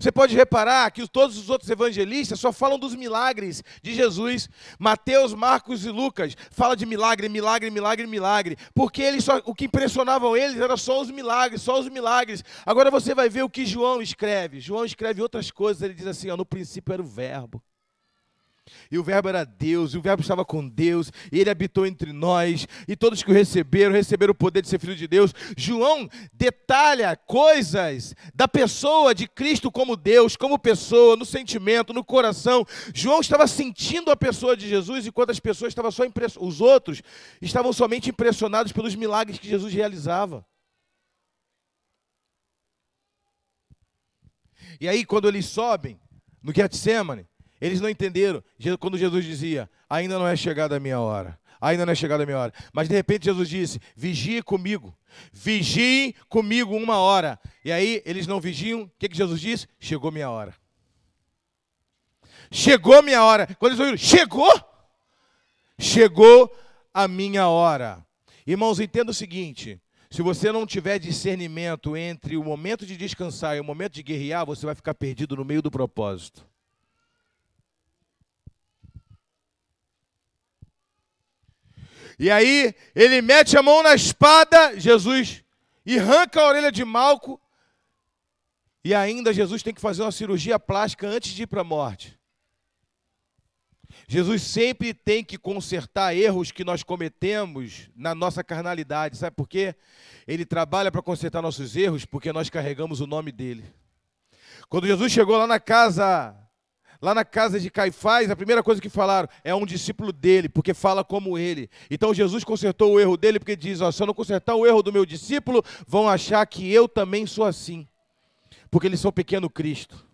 Você pode reparar que todos os outros evangelistas só falam dos milagres de Jesus. Mateus, Marcos e Lucas falam de milagre, milagre, milagre, milagre. Porque o que impressionavam eles era só os milagres, só os milagres. Agora você vai ver o que João escreve. João escreve outras coisas, ele diz assim, ó, no princípio era o verbo. E o verbo era Deus, e o verbo estava com Deus, e ele habitou entre nós, e todos que o receberam o poder de ser filho de Deus. João detalha coisas da pessoa de Cristo como Deus, como pessoa, no sentimento, no coração. João estava sentindo a pessoa de Jesus, enquanto as pessoas estavam os outros estavam somente impressionados pelos milagres que Jesus realizava. E aí, quando eles sobem no Getsemane, eles não entenderam quando Jesus dizia, ainda não é chegada a minha hora, ainda não é chegada a minha hora. Mas de repente Jesus disse, vigie comigo 1 hora. E aí eles não vigiam, o que Jesus disse? Chegou minha hora. Chegou minha hora. Quando eles ouviram, chegou a minha hora. Irmãos, entenda o seguinte, se você não tiver discernimento entre o momento de descansar e o momento de guerrear, você vai ficar perdido no meio do propósito. E aí, ele mete a mão na espada, Jesus, e arranca a orelha de Malco, e ainda Jesus tem que fazer uma cirurgia plástica antes de ir para a morte. Jesus sempre tem que consertar erros que nós cometemos na nossa carnalidade, sabe por quê? Ele trabalha para consertar nossos erros porque nós carregamos o nome dele. Quando Jesus chegou lá na casa de Caifás, a primeira coisa que falaram é um discípulo dele, porque fala como ele. Então Jesus consertou o erro dele, porque diz, ó, se eu não consertar o erro do meu discípulo, vão achar que eu também sou assim, porque eles são pequeno Cristo.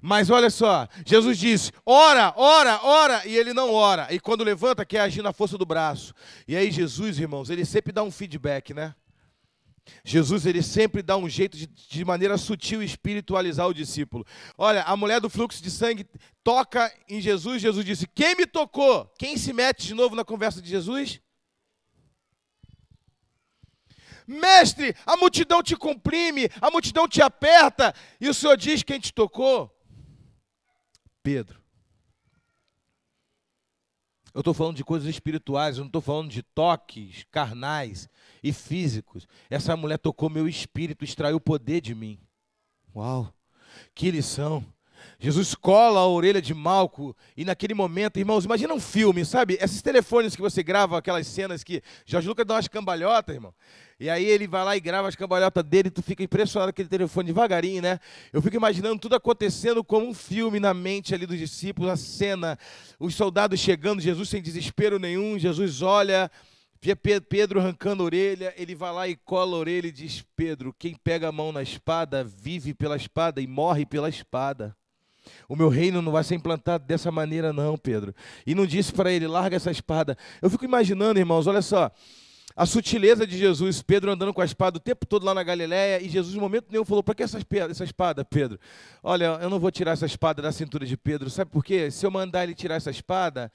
Mas olha só, Jesus disse, ora, ora, ora, e ele não ora. E quando levanta, quer agir na força do braço. E aí Jesus, irmãos, ele sempre dá um feedback, né? Jesus, ele sempre dá um jeito de maneira sutil espiritualizar o discípulo. Olha, a mulher do fluxo de sangue toca em Jesus, Jesus disse, quem me tocou? Quem se mete de novo na conversa de Jesus? Mestre, a multidão te comprime, a multidão te aperta, e o Senhor diz quem te tocou? Pedro. Eu estou falando de coisas espirituais, eu não estou falando de toques carnais e físicos. Essa mulher tocou meu espírito, extraiu o poder de mim. Uau, que lição. Jesus cola a orelha de Malco e naquele momento, irmãos, imagina um filme, sabe? Esses telefones que você grava, aquelas cenas que Jorge Lucas dá umas cambalhotas, irmão. E aí ele vai lá e grava as cambalhotas dele e tu fica impressionado com aquele telefone devagarinho, né? Eu fico imaginando tudo acontecendo como um filme na mente ali dos discípulos, a cena, os soldados chegando, Jesus sem desespero nenhum, Jesus olha, vê Pedro arrancando a orelha, ele vai lá e cola a orelha e diz, Pedro, quem pega a mão na espada, vive pela espada e morre pela espada. O meu reino não vai ser implantado dessa maneira não, Pedro. E não disse para ele, larga essa espada. Eu fico imaginando, irmãos, olha só, A sutileza de Jesus, Pedro andando com a espada o tempo todo lá na Galileia, e Jesus, no momento nenhum, falou: para que essa espada, Pedro? Olha, eu não vou tirar essa espada da cintura de Pedro, sabe por quê? Se eu mandar ele tirar essa espada,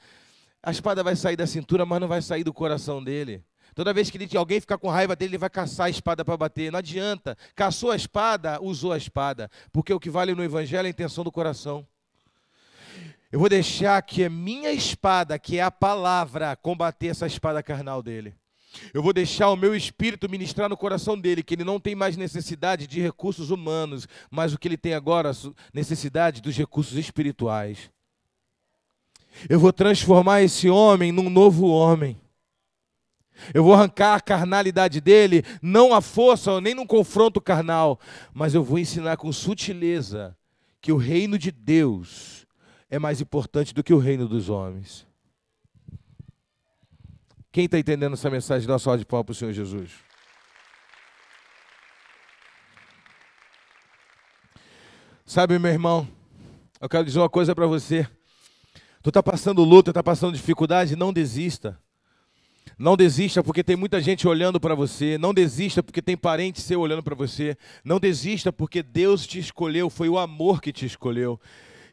a espada vai sair da cintura, mas não vai sair do coração dele. Toda vez que alguém ficar com raiva dele, ele vai caçar a espada para bater. Não adianta. Caçou a espada, usou a espada. Porque o que vale no evangelho é a intenção do coração. Eu vou deixar que a minha espada, que é a palavra, combater essa espada carnal dele. Eu vou deixar o meu espírito ministrar no coração dele, que ele não tem mais necessidade de recursos humanos, mas o que ele tem agora, necessidade dos recursos espirituais. Eu vou transformar esse homem num novo homem. Eu vou arrancar a carnalidade dele, não à força, nem num confronto carnal, mas eu vou ensinar com sutileza que o reino de Deus é mais importante do que o reino dos homens. Quem está entendendo essa mensagem? Dá uma salva de palmas para o Senhor Jesus. Sabe, meu irmão, eu quero dizer uma coisa para você. Tu está passando luta, está passando dificuldade, não desista. Não desista porque tem muita gente olhando para você. Não desista porque tem parente seu olhando para você. Não desista porque Deus te escolheu, foi o amor que te escolheu.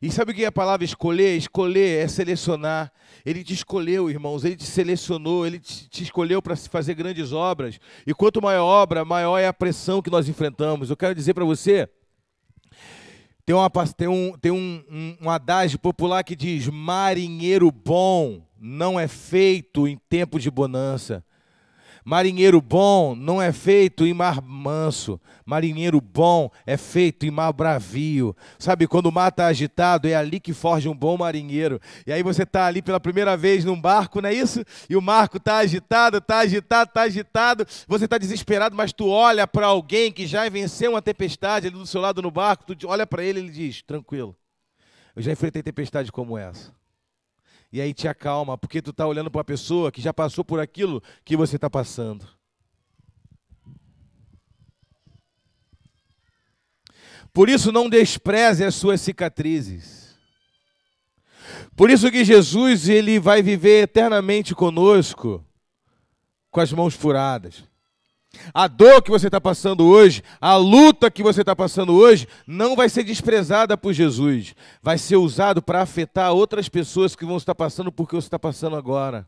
E sabe o que é a palavra escolher? Escolher é selecionar. Ele te escolheu, irmãos, ele te selecionou, ele te escolheu para fazer grandes obras. E quanto maior a obra, maior é a pressão que nós enfrentamos. Eu quero dizer para você, tem um adágio popular que diz: marinheiro bom não é feito em tempo de bonança. Marinheiro bom não é feito em mar manso. Marinheiro bom é feito em mar bravio. Sabe, quando o mar está agitado, é ali que forja um bom marinheiro. E aí você está ali pela primeira vez num barco, não é isso? E o barco está agitado, está agitado, está agitado. Você está desesperado, mas tu olha para alguém que já venceu uma tempestade ali do seu lado no barco, tu olha para ele e ele diz: tranquilo, eu já enfrentei tempestade como essa. E aí te acalma, porque tu está olhando para uma pessoa que já passou por aquilo que você está passando. Por isso não despreze as suas cicatrizes. Por isso que Jesus, ele vai viver eternamente conosco com as mãos furadas. A dor que você está passando hoje, a luta que você está passando hoje, não vai ser desprezada por Jesus. Vai ser usado para afetar outras pessoas que vão estar passando por que você está passando agora.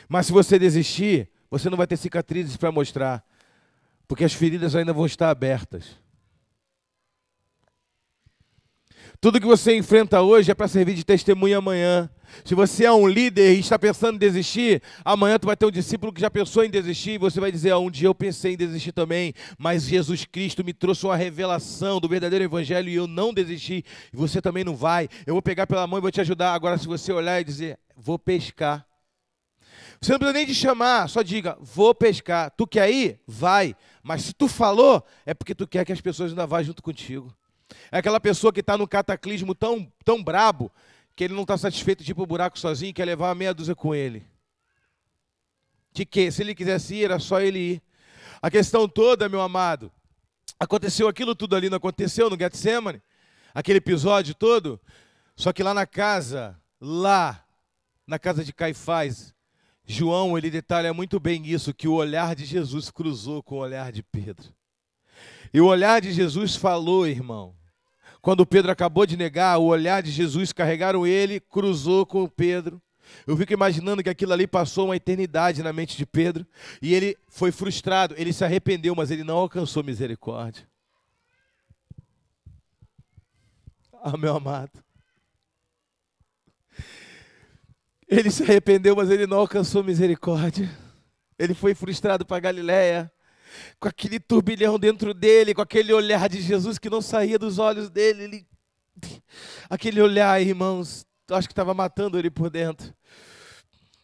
Mas se você desistir, você não vai ter cicatrizes para mostrar, porque as feridas ainda vão estar abertas. Tudo que você enfrenta hoje é para servir de testemunha amanhã. Se você é um líder e está pensando em desistir, amanhã tu vai ter um discípulo que já pensou em desistir e você vai dizer: um dia eu pensei em desistir também, mas Jesus Cristo me trouxe uma revelação do verdadeiro evangelho e eu não desisti. E você também não vai. Eu vou pegar pela mão e vou te ajudar. Agora, se você olhar e dizer: vou pescar. Você não precisa nem te chamar, só diga: vou pescar. Tu quer ir? Vai. Mas se tu falou, é porque tu quer que as pessoas ainda vá junto contigo. É aquela pessoa que está num cataclismo tão brabo que ele não está satisfeito de ir para o buraco sozinho, quer levar uma meia dúzia com ele. Se ele quisesse ir, era só ele ir. A questão toda, meu amado, aconteceu aquilo tudo ali, não aconteceu no Getsemane? Aquele episódio todo? Só que lá na casa de Caifás, João, ele detalha muito bem isso, que o olhar de Jesus cruzou com o olhar de Pedro. E o olhar de Jesus falou, irmão. Quando Pedro acabou de negar, o olhar de Jesus, carregaram ele, cruzou com Pedro. Eu fico imaginando que aquilo ali passou uma eternidade na mente de Pedro. E ele foi frustrado, ele se arrependeu, mas ele não alcançou misericórdia. Ah, meu amado. Ele se arrependeu, mas ele não alcançou misericórdia. Ele foi frustrado para Galileia, com aquele turbilhão dentro dele, com aquele olhar de Jesus que não saía dos olhos dele. Aquele olhar, irmãos, acho que estava matando ele por dentro.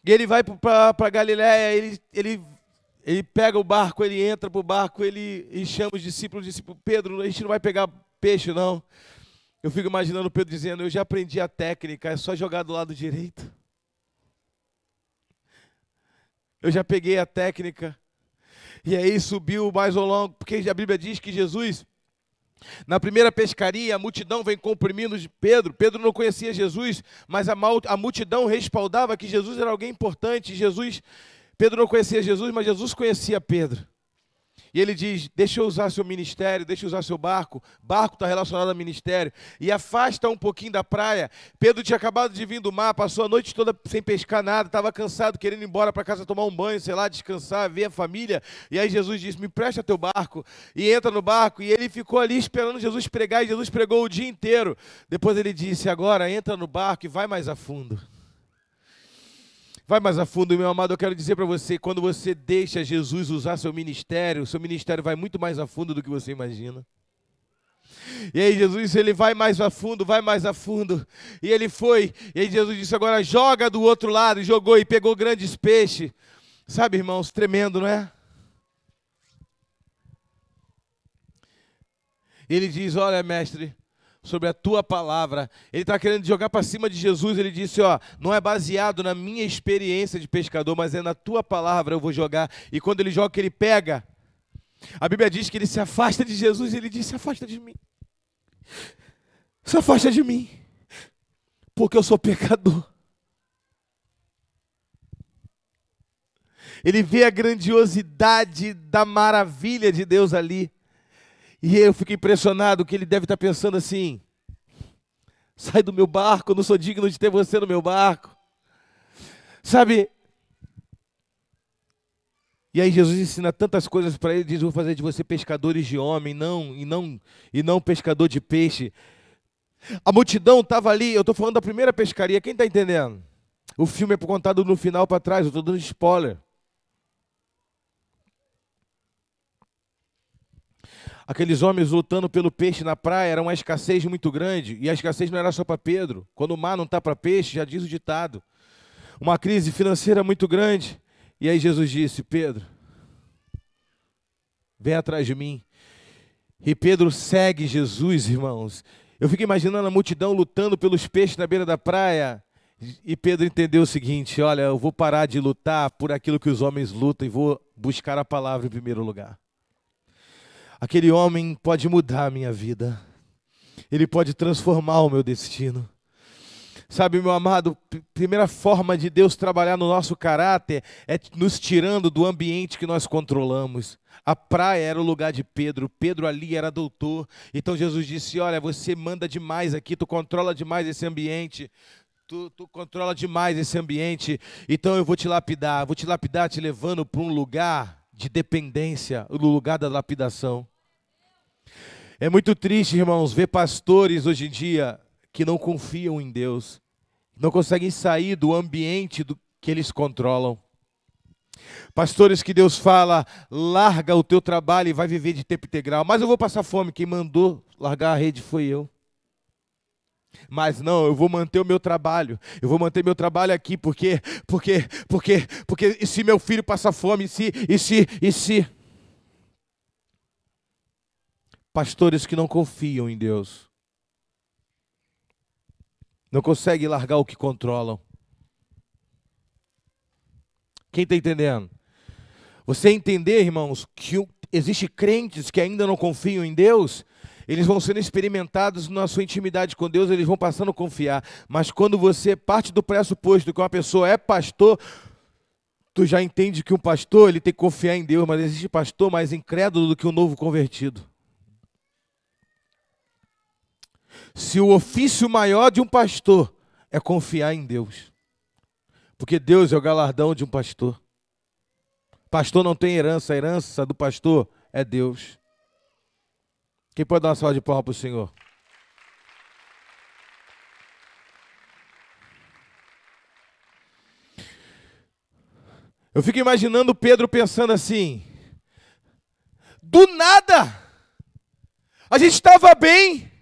E ele vai para Galileia, ele pega o barco, ele entra para o barco, ele chama os discípulos, Pedro, a gente não vai pegar peixe, não. Eu fico imaginando Pedro dizendo: eu já aprendi a técnica, é só jogar do lado direito. Eu já peguei a técnica. E aí subiu mais ao longo, porque a Bíblia diz que Jesus, na primeira pescaria, a multidão vem comprimindo de Pedro. Pedro não conhecia Jesus, mas a multidão respaldava que Jesus era alguém importante. Jesus Pedro não conhecia Jesus, mas Jesus conhecia Pedro. E ele diz, deixa eu usar seu ministério, deixa eu usar seu barco. Barco está relacionado ao ministério. E afasta um pouquinho da praia. Pedro tinha acabado de vir do mar, passou a noite toda sem pescar nada, estava cansado, querendo ir embora para casa tomar um banho, sei lá, descansar, ver a família. E aí Jesus disse, me empresta teu barco. E entra no barco. E ele ficou ali esperando Jesus pregar, e Jesus pregou o dia inteiro. Depois ele disse, agora entra no barco e vai mais a fundo. Vai mais a fundo, meu amado, eu quero dizer para você, quando você deixa Jesus usar seu ministério vai muito mais a fundo do que você imagina. E aí Jesus, ele vai mais a fundo, e ele foi, e aí Jesus disse, agora joga do outro lado, e jogou e pegou grandes peixes. Sabe, irmãos, tremendo, não é? Ele diz, olha, mestre, sobre a tua palavra, ele está querendo jogar para cima de Jesus, ele disse, ó, não é baseado na minha experiência de pescador, mas é na tua palavra eu vou jogar, e quando ele joga, que ele pega, a Bíblia diz que ele se afasta de Jesus, e ele diz, se afasta de mim, porque eu sou pecador. Ele vê a grandiosidade da maravilha de Deus ali, e eu fico impressionado que ele deve estar pensando assim, sai do meu barco, eu não sou digno de ter você no meu barco. Sabe? E aí Jesus ensina tantas coisas para ele, diz, vou fazer de você pescadores de homem, e não pescador de peixe. A multidão estava ali, eu estou falando da primeira pescaria, quem está entendendo? O filme é contado no final para trás, eu estou dando spoiler. Aqueles homens lutando pelo peixe na praia, era uma escassez muito grande, e a escassez não era só para Pedro. Quando o mar não está para peixe, já diz o ditado. Uma crise financeira muito grande. E aí Jesus disse, Pedro, vem atrás de mim. E Pedro segue Jesus, irmãos. Eu fico imaginando a multidão lutando pelos peixes na beira da praia. E Pedro entendeu o seguinte, olha, eu vou parar de lutar por aquilo que os homens lutam e vou buscar a palavra em primeiro lugar. Aquele homem pode mudar a minha vida. Ele pode transformar o meu destino. Sabe, meu amado, primeira forma de Deus trabalhar no nosso caráter é nos tirando do ambiente que nós controlamos. A praia era o lugar de Pedro. Pedro ali era doutor. Então Jesus disse, olha, você manda demais aqui, tu controla demais esse ambiente. Tu controla demais esse ambiente. Então eu vou te lapidar te levando para um lugar de dependência, o lugar da lapidação. É muito triste, irmãos, ver pastores hoje em dia que não confiam em Deus, não conseguem sair do ambiente que eles controlam. Pastores que Deus fala, larga o teu trabalho e vai viver de tempo integral. Mas eu vou passar fome, quem mandou largar a rede foi eu. Mas não, eu vou manter o meu trabalho. Eu vou manter meu trabalho aqui, porque e se meu filho passar fome, e se... Pastores que não confiam em Deus. Não conseguem largar o que controlam. Quem está entendendo? Você entender, irmãos, que existe crentes que ainda não confiam em Deus, eles vão sendo experimentados na sua intimidade com Deus, eles vão passando a confiar. Mas quando você parte do pressuposto que uma pessoa é pastor, tu já entende que um pastor ele tem que confiar em Deus, mas existe pastor mais incrédulo do que um novo convertido. Se o ofício maior de um pastor é confiar em Deus, porque Deus é o galardão de um pastor. Pastor não tem herança, a herança do pastor é Deus. Quem pode dar uma salva de palmas para o Senhor? Eu fico imaginando Pedro pensando assim, do nada, a gente estava bem,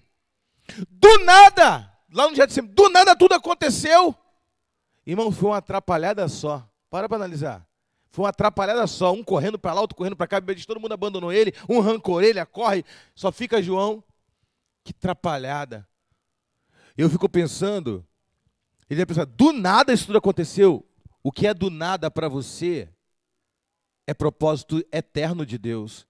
do nada, lá no dia de sempre, do nada tudo aconteceu. Irmão, foi uma atrapalhada só, para analisar. Foi uma atrapalhada só, um correndo para lá, outro correndo para cá, todo mundo abandonou ele, um arranca a orelha, corre, só fica João. Que atrapalhada. Eu fico pensando, ele vai pensar, do nada isso tudo aconteceu. O que é do nada para você é propósito eterno de Deus.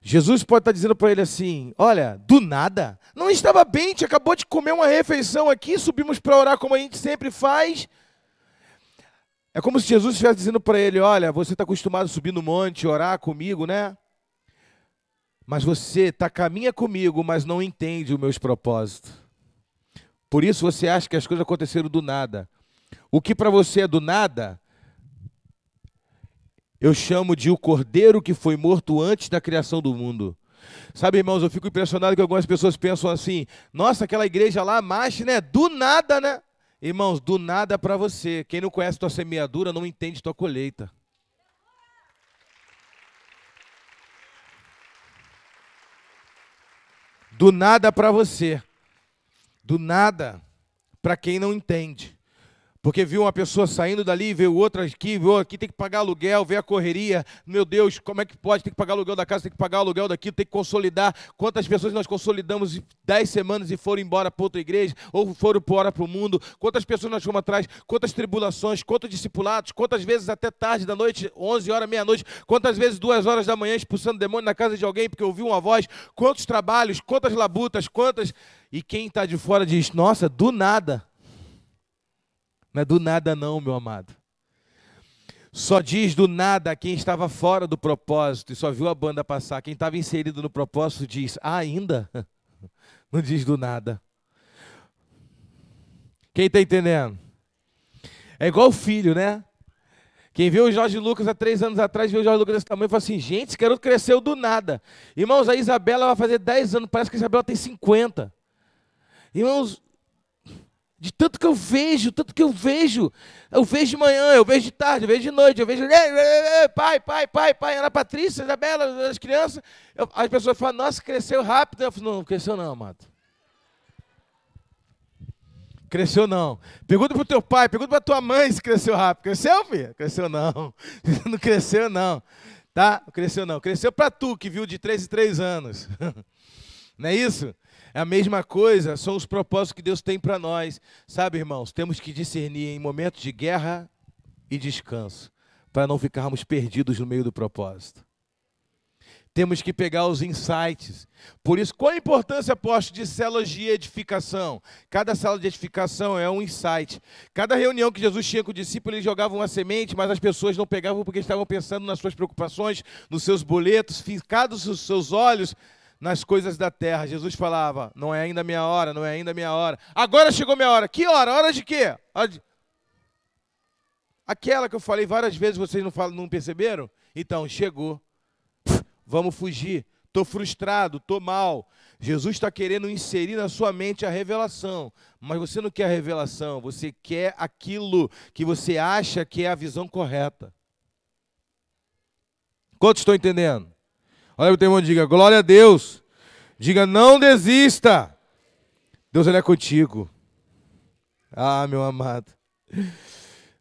Jesus pode estar dizendo para ele assim, olha, do nada, não estava bem, a gente acabou de comer uma refeição aqui, subimos para orar como a gente sempre faz. É como se Jesus estivesse dizendo para ele, olha, você está acostumado a subir no monte, orar comigo, né? Mas você caminha comigo, mas não entende os meus propósitos. Por isso você acha que as coisas aconteceram do nada. O que para você é do nada, eu chamo de o cordeiro que foi morto antes da criação do mundo. Sabe, irmãos, eu fico impressionado que algumas pessoas pensam assim, nossa, aquela igreja lá, marcha, né? Do nada, né? Irmãos, do nada para você. Quem não conhece tua semeadura não entende tua colheita. Do nada para você. Do nada para quem não entende. Porque viu uma pessoa saindo dali, veio outra aqui, viu aqui, tem que pagar aluguel, veio a correria. Meu Deus, como é que pode? Tem que pagar aluguel da casa, tem que pagar aluguel daqui, tem que consolidar. Quantas pessoas nós consolidamos em 10 semanas e foram embora para outra igreja, ou foram embora para o mundo? Quantas pessoas nós fomos atrás? Quantas tribulações, quantos discipulados, quantas vezes até tarde da noite, 11 horas, meia-noite, quantas vezes 2 horas da manhã expulsando demônio na casa de alguém porque ouviu uma voz? Quantos trabalhos, quantas labutas, quantas... E quem está de fora diz, nossa, do nada. Não é do nada não, meu amado. Só diz do nada quem estava fora do propósito e só viu a banda passar. Quem estava inserido no propósito diz, ainda? Não diz do nada. Quem está entendendo? É igual o filho, né? Quem viu o Jorge Lucas há 3 anos atrás, viu o Jorge Lucas desse tamanho e falou assim, gente, esse garoto cresceu do nada. Irmãos, a Isabela vai fazer 10 anos, parece que a Isabela tem 50. Irmãos, de tanto que eu vejo de manhã, eu vejo de tarde, eu vejo de noite, eu vejo, pai, Ana Patrícia, Isabela, as crianças, as pessoas falam, nossa, cresceu rápido. Eu falo, não cresceu não, amado. Cresceu não. Pergunta para o teu pai, pergunta para a tua mãe se cresceu rápido. Cresceu, filho? Cresceu não. Não cresceu não. Tá? Não cresceu não. Cresceu para tu, que viu de 3 em 3 anos. Não é isso? É a mesma coisa, são os propósitos que Deus tem para nós. Sabe, irmãos, temos que discernir em momentos de guerra e descanso, para não ficarmos perdidos no meio do propósito. Temos que pegar os insights. Por isso, qual a importância, apóstolo, de células de edificação? Cada célula de edificação é um insight. Cada reunião que Jesus tinha com o discípulo, ele jogava uma semente, mas as pessoas não pegavam porque estavam pensando nas suas preocupações, nos seus boletos, fincados os seus olhos nas coisas da terra. Jesus falava, não é ainda a minha hora, não é ainda a minha hora. Agora chegou a minha hora. Que hora? Hora de quê? Aquela que eu falei várias vezes, vocês não perceberam? Então, chegou. Vamos fugir. Estou frustrado, estou mal. Jesus está querendo inserir na sua mente a revelação. Mas você não quer a revelação, você quer aquilo que você acha que é a visão correta. Quantos estão entendendo? Olha o teu irmão e diga, glória a Deus. Diga, não desista. Deus, ele é contigo. Ah, meu amado.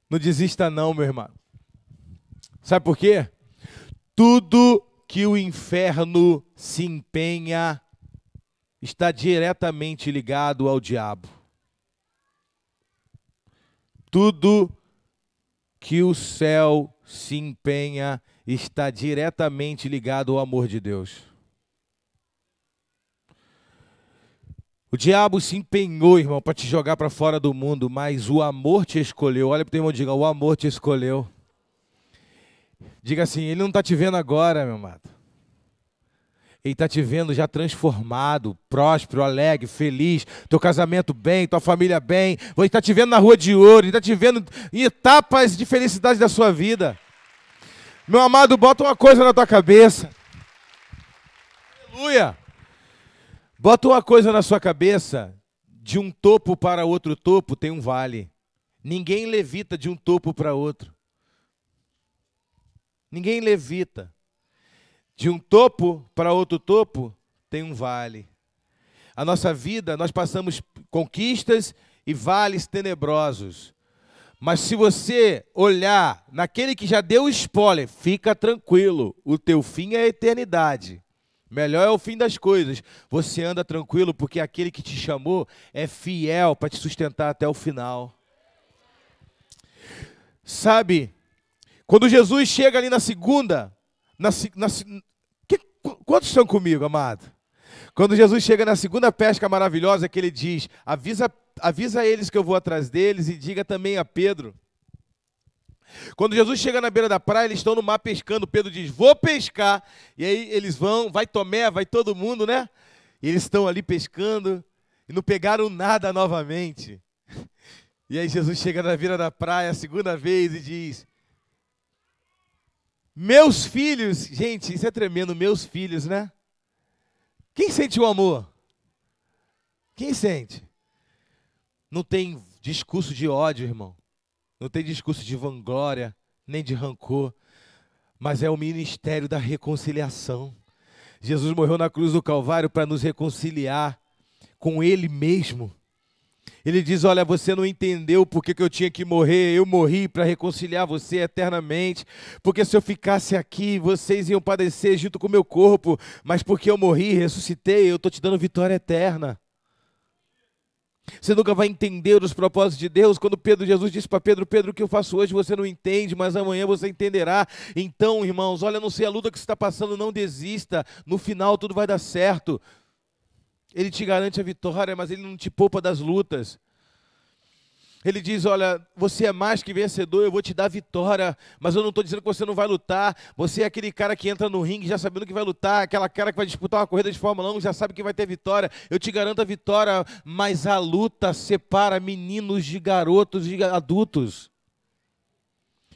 Não desista não, meu irmão. Sabe por quê? Tudo que o inferno se empenha está diretamente ligado ao diabo. Tudo que o céu se empenha está diretamente ligado ao amor de Deus. O diabo se empenhou, irmão, para te jogar para fora do mundo, mas o amor te escolheu. Olha para o teu irmão e diga, o amor te escolheu. Diga assim, ele não está te vendo agora, meu amado. Ele está te vendo já transformado, próspero, alegre, feliz, teu casamento bem, tua família bem. Ele está te vendo na rua de ouro, ele está te vendo em etapas de felicidade da sua vida. Meu amado, bota uma coisa na tua cabeça. Aleluia. Bota uma coisa na sua cabeça. De um topo para outro topo tem um vale. Ninguém levita de um topo para outro. Ninguém levita. De um topo para outro topo tem um vale. A nossa vida, nós passamos conquistas e vales tenebrosos. Mas se você olhar naquele que já deu spoiler, fica tranquilo, o teu fim é a eternidade. Melhor é o fim das coisas. Você anda tranquilo porque aquele que te chamou é fiel para te sustentar até o final. Sabe, quando Jesus chega ali na segunda, quantos estão comigo, amado? Quando Jesus chega na segunda pesca maravilhosa, que ele diz, avisa eles que eu vou atrás deles e diga também a Pedro. Quando Jesus chega na beira da praia, eles estão no mar pescando. Pedro diz, vou pescar. E aí eles vão, vai Tomé, vai todo mundo, né? E eles estão ali pescando e não pegaram nada novamente. E aí Jesus chega na beira da praia a segunda vez e diz, meus filhos, gente, isso é tremendo, meus filhos, né? Quem sente o amor? Quem sente? Não tem discurso de ódio, irmão. Não tem discurso de vanglória, nem de rancor. Mas é o ministério da reconciliação. Jesus morreu na cruz do Calvário para nos reconciliar com Ele mesmo. Ele diz, olha, você não entendeu por que eu tinha que morrer. Eu morri para reconciliar você eternamente. Porque se eu ficasse aqui, vocês iam padecer junto com o meu corpo. Mas porque eu morri, ressuscitei, eu estou te dando vitória eterna. Você nunca vai entender os propósitos de Deus. Quando Jesus disse para Pedro, Pedro, o que eu faço hoje você não entende, mas amanhã você entenderá. Então, irmãos, olha, não sei a luta que você está passando, não desista. No final tudo vai dar certo. Ele te garante a vitória, mas Ele não te poupa das lutas. Ele diz, olha, você é mais que vencedor, eu vou te dar vitória, mas eu não estou dizendo que você não vai lutar. Você é aquele cara que entra no ringue já sabendo que vai lutar, aquela cara que vai disputar uma corrida de Fórmula 1, já sabe que vai ter vitória. Eu te garanto a vitória, mas a luta separa meninos de garotos e adultos.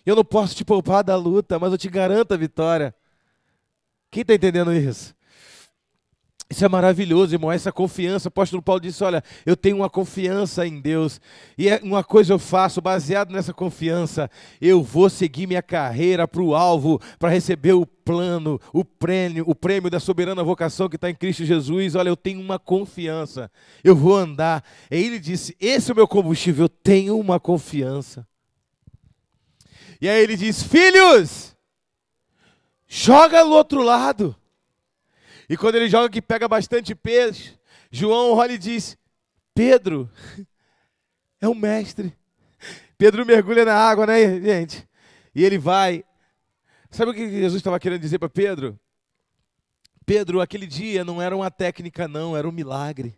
Eu não posso te poupar da luta, mas eu te garanto a vitória. Quem está entendendo isso? Isso é maravilhoso, irmão, essa confiança. O apóstolo Paulo disse, olha, eu tenho uma confiança em Deus. E uma coisa eu faço, baseado nessa confiança, eu vou seguir minha carreira para o alvo, para receber o plano, o prêmio da soberana vocação que está em Cristo Jesus. Olha, eu tenho uma confiança, eu vou andar. E ele disse, esse é o meu combustível, eu tenho uma confiança. E aí ele diz, filhos, joga no outro lado. E quando ele joga que pega bastante peixe, João olha e diz, Pedro, é o mestre. Pedro mergulha na água, né, gente? E ele vai. Sabe o que Jesus estava querendo dizer para Pedro? Pedro, aquele dia não era uma técnica não, era um milagre.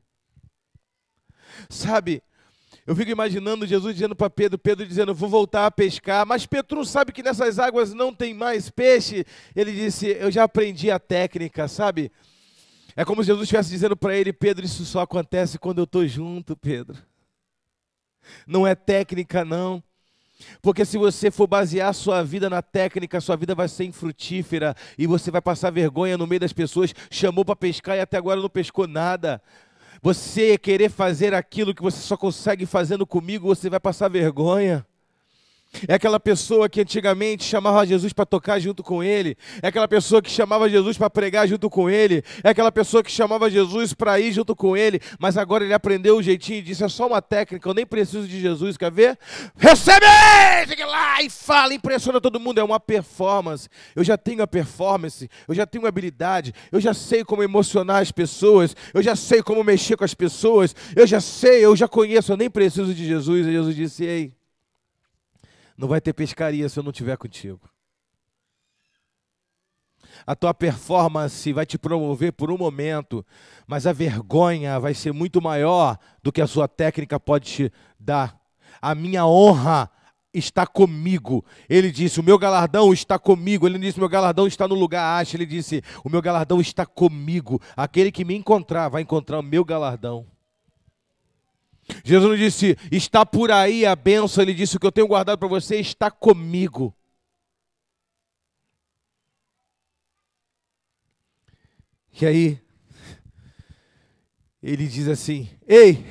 Sabe, eu fico imaginando Jesus dizendo para Pedro, Pedro dizendo, vou voltar a pescar, mas Pedro não sabe que nessas águas não tem mais peixe. Ele disse, eu já aprendi a técnica, sabe? É como se Jesus estivesse dizendo para ele, Pedro, isso só acontece quando eu estou junto, Pedro. Não é técnica não. Porque se você for basear sua vida na técnica, sua vida vai ser infrutífera e você vai passar vergonha no meio das pessoas. Chamou para pescar e até agora não pescou nada. Você querer fazer aquilo que você só consegue fazendo comigo, você vai passar vergonha. É aquela pessoa que antigamente chamava Jesus para tocar junto com ele. É aquela pessoa que chamava Jesus para pregar junto com ele. É aquela pessoa que chamava Jesus para ir junto com ele. Mas agora ele aprendeu o jeitinho e disse, é só uma técnica, eu nem preciso de Jesus, quer ver? Recebe! Fica lá e fala, impressiona todo mundo. É uma performance. Eu já tenho a performance, eu já tenho a habilidade, eu já sei como emocionar as pessoas, eu já sei como mexer com as pessoas, eu já sei, eu já conheço, eu nem preciso de Jesus. E Jesus disse, ei, não vai ter pescaria se eu não estiver contigo. A tua performance vai te promover por um momento, mas a vergonha vai ser muito maior do que a sua técnica pode te dar. A minha honra está comigo. Ele disse, o meu galardão está comigo. Ele não disse, o meu galardão está no lugar haste. Ele disse, o meu galardão está comigo. Aquele que me encontrar vai encontrar o meu galardão. Jesus não disse, está por aí a bênção. Ele disse, o que eu tenho guardado para você está comigo. E aí, ele diz assim, ei,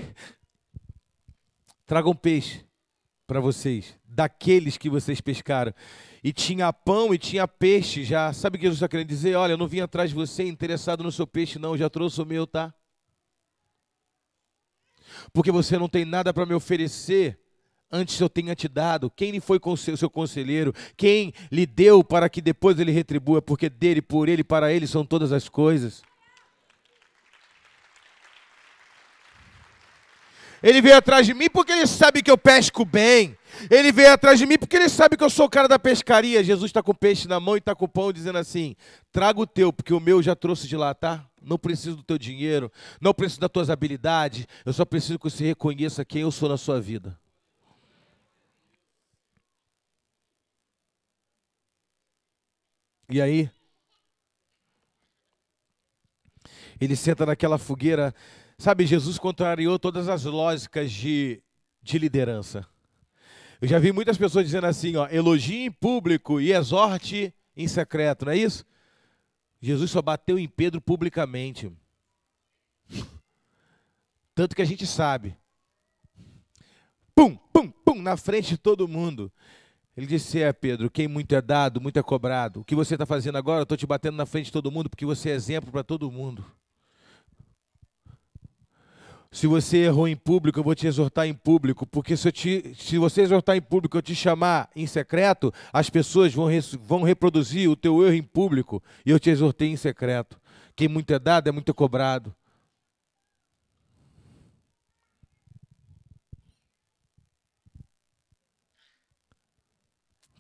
tragam peixe para vocês, daqueles que vocês pescaram. E tinha pão e tinha peixe já. Sabe o que Jesus está querendo dizer? Olha, eu não vim atrás de você interessado no seu peixe não, eu já trouxe o meu, tá? Porque você não tem nada para me oferecer, antes eu tenha te dado. Quem lhe foi o seu conselheiro? Quem lhe deu para que depois ele retribua? Porque dele, por ele, para ele são todas as coisas. Ele veio atrás de mim porque ele sabe que eu pesco bem. Ele veio atrás de mim porque ele sabe que eu sou o cara da pescaria. Jesus está com o peixe na mão e está com o pão dizendo assim, traga o teu, porque o meu já trouxe de lá, tá? Não preciso do teu dinheiro, não preciso das tuas habilidades, eu só preciso que você reconheça quem eu sou na sua vida. E aí, ele senta naquela fogueira. Sabe, Jesus contrariou todas as lógicas de liderança. Eu já vi muitas pessoas dizendo assim, ó, elogie em público e exorte em secreto, não é isso? Jesus só bateu em Pedro publicamente. Tanto que a gente sabe. Pum, pum, pum, na frente de todo mundo. Ele disse, Pedro, quem muito é dado, muito é cobrado. O que você está fazendo agora, eu estou te batendo na frente de todo mundo, porque você é exemplo para todo mundo. Se você errou em público, eu vou te exortar em público, porque se você exortar em público, eu te chamar em secreto, as pessoas vão reproduzir o teu erro em público, e eu te exortei em secreto. Quem muito é dado, é muito cobrado.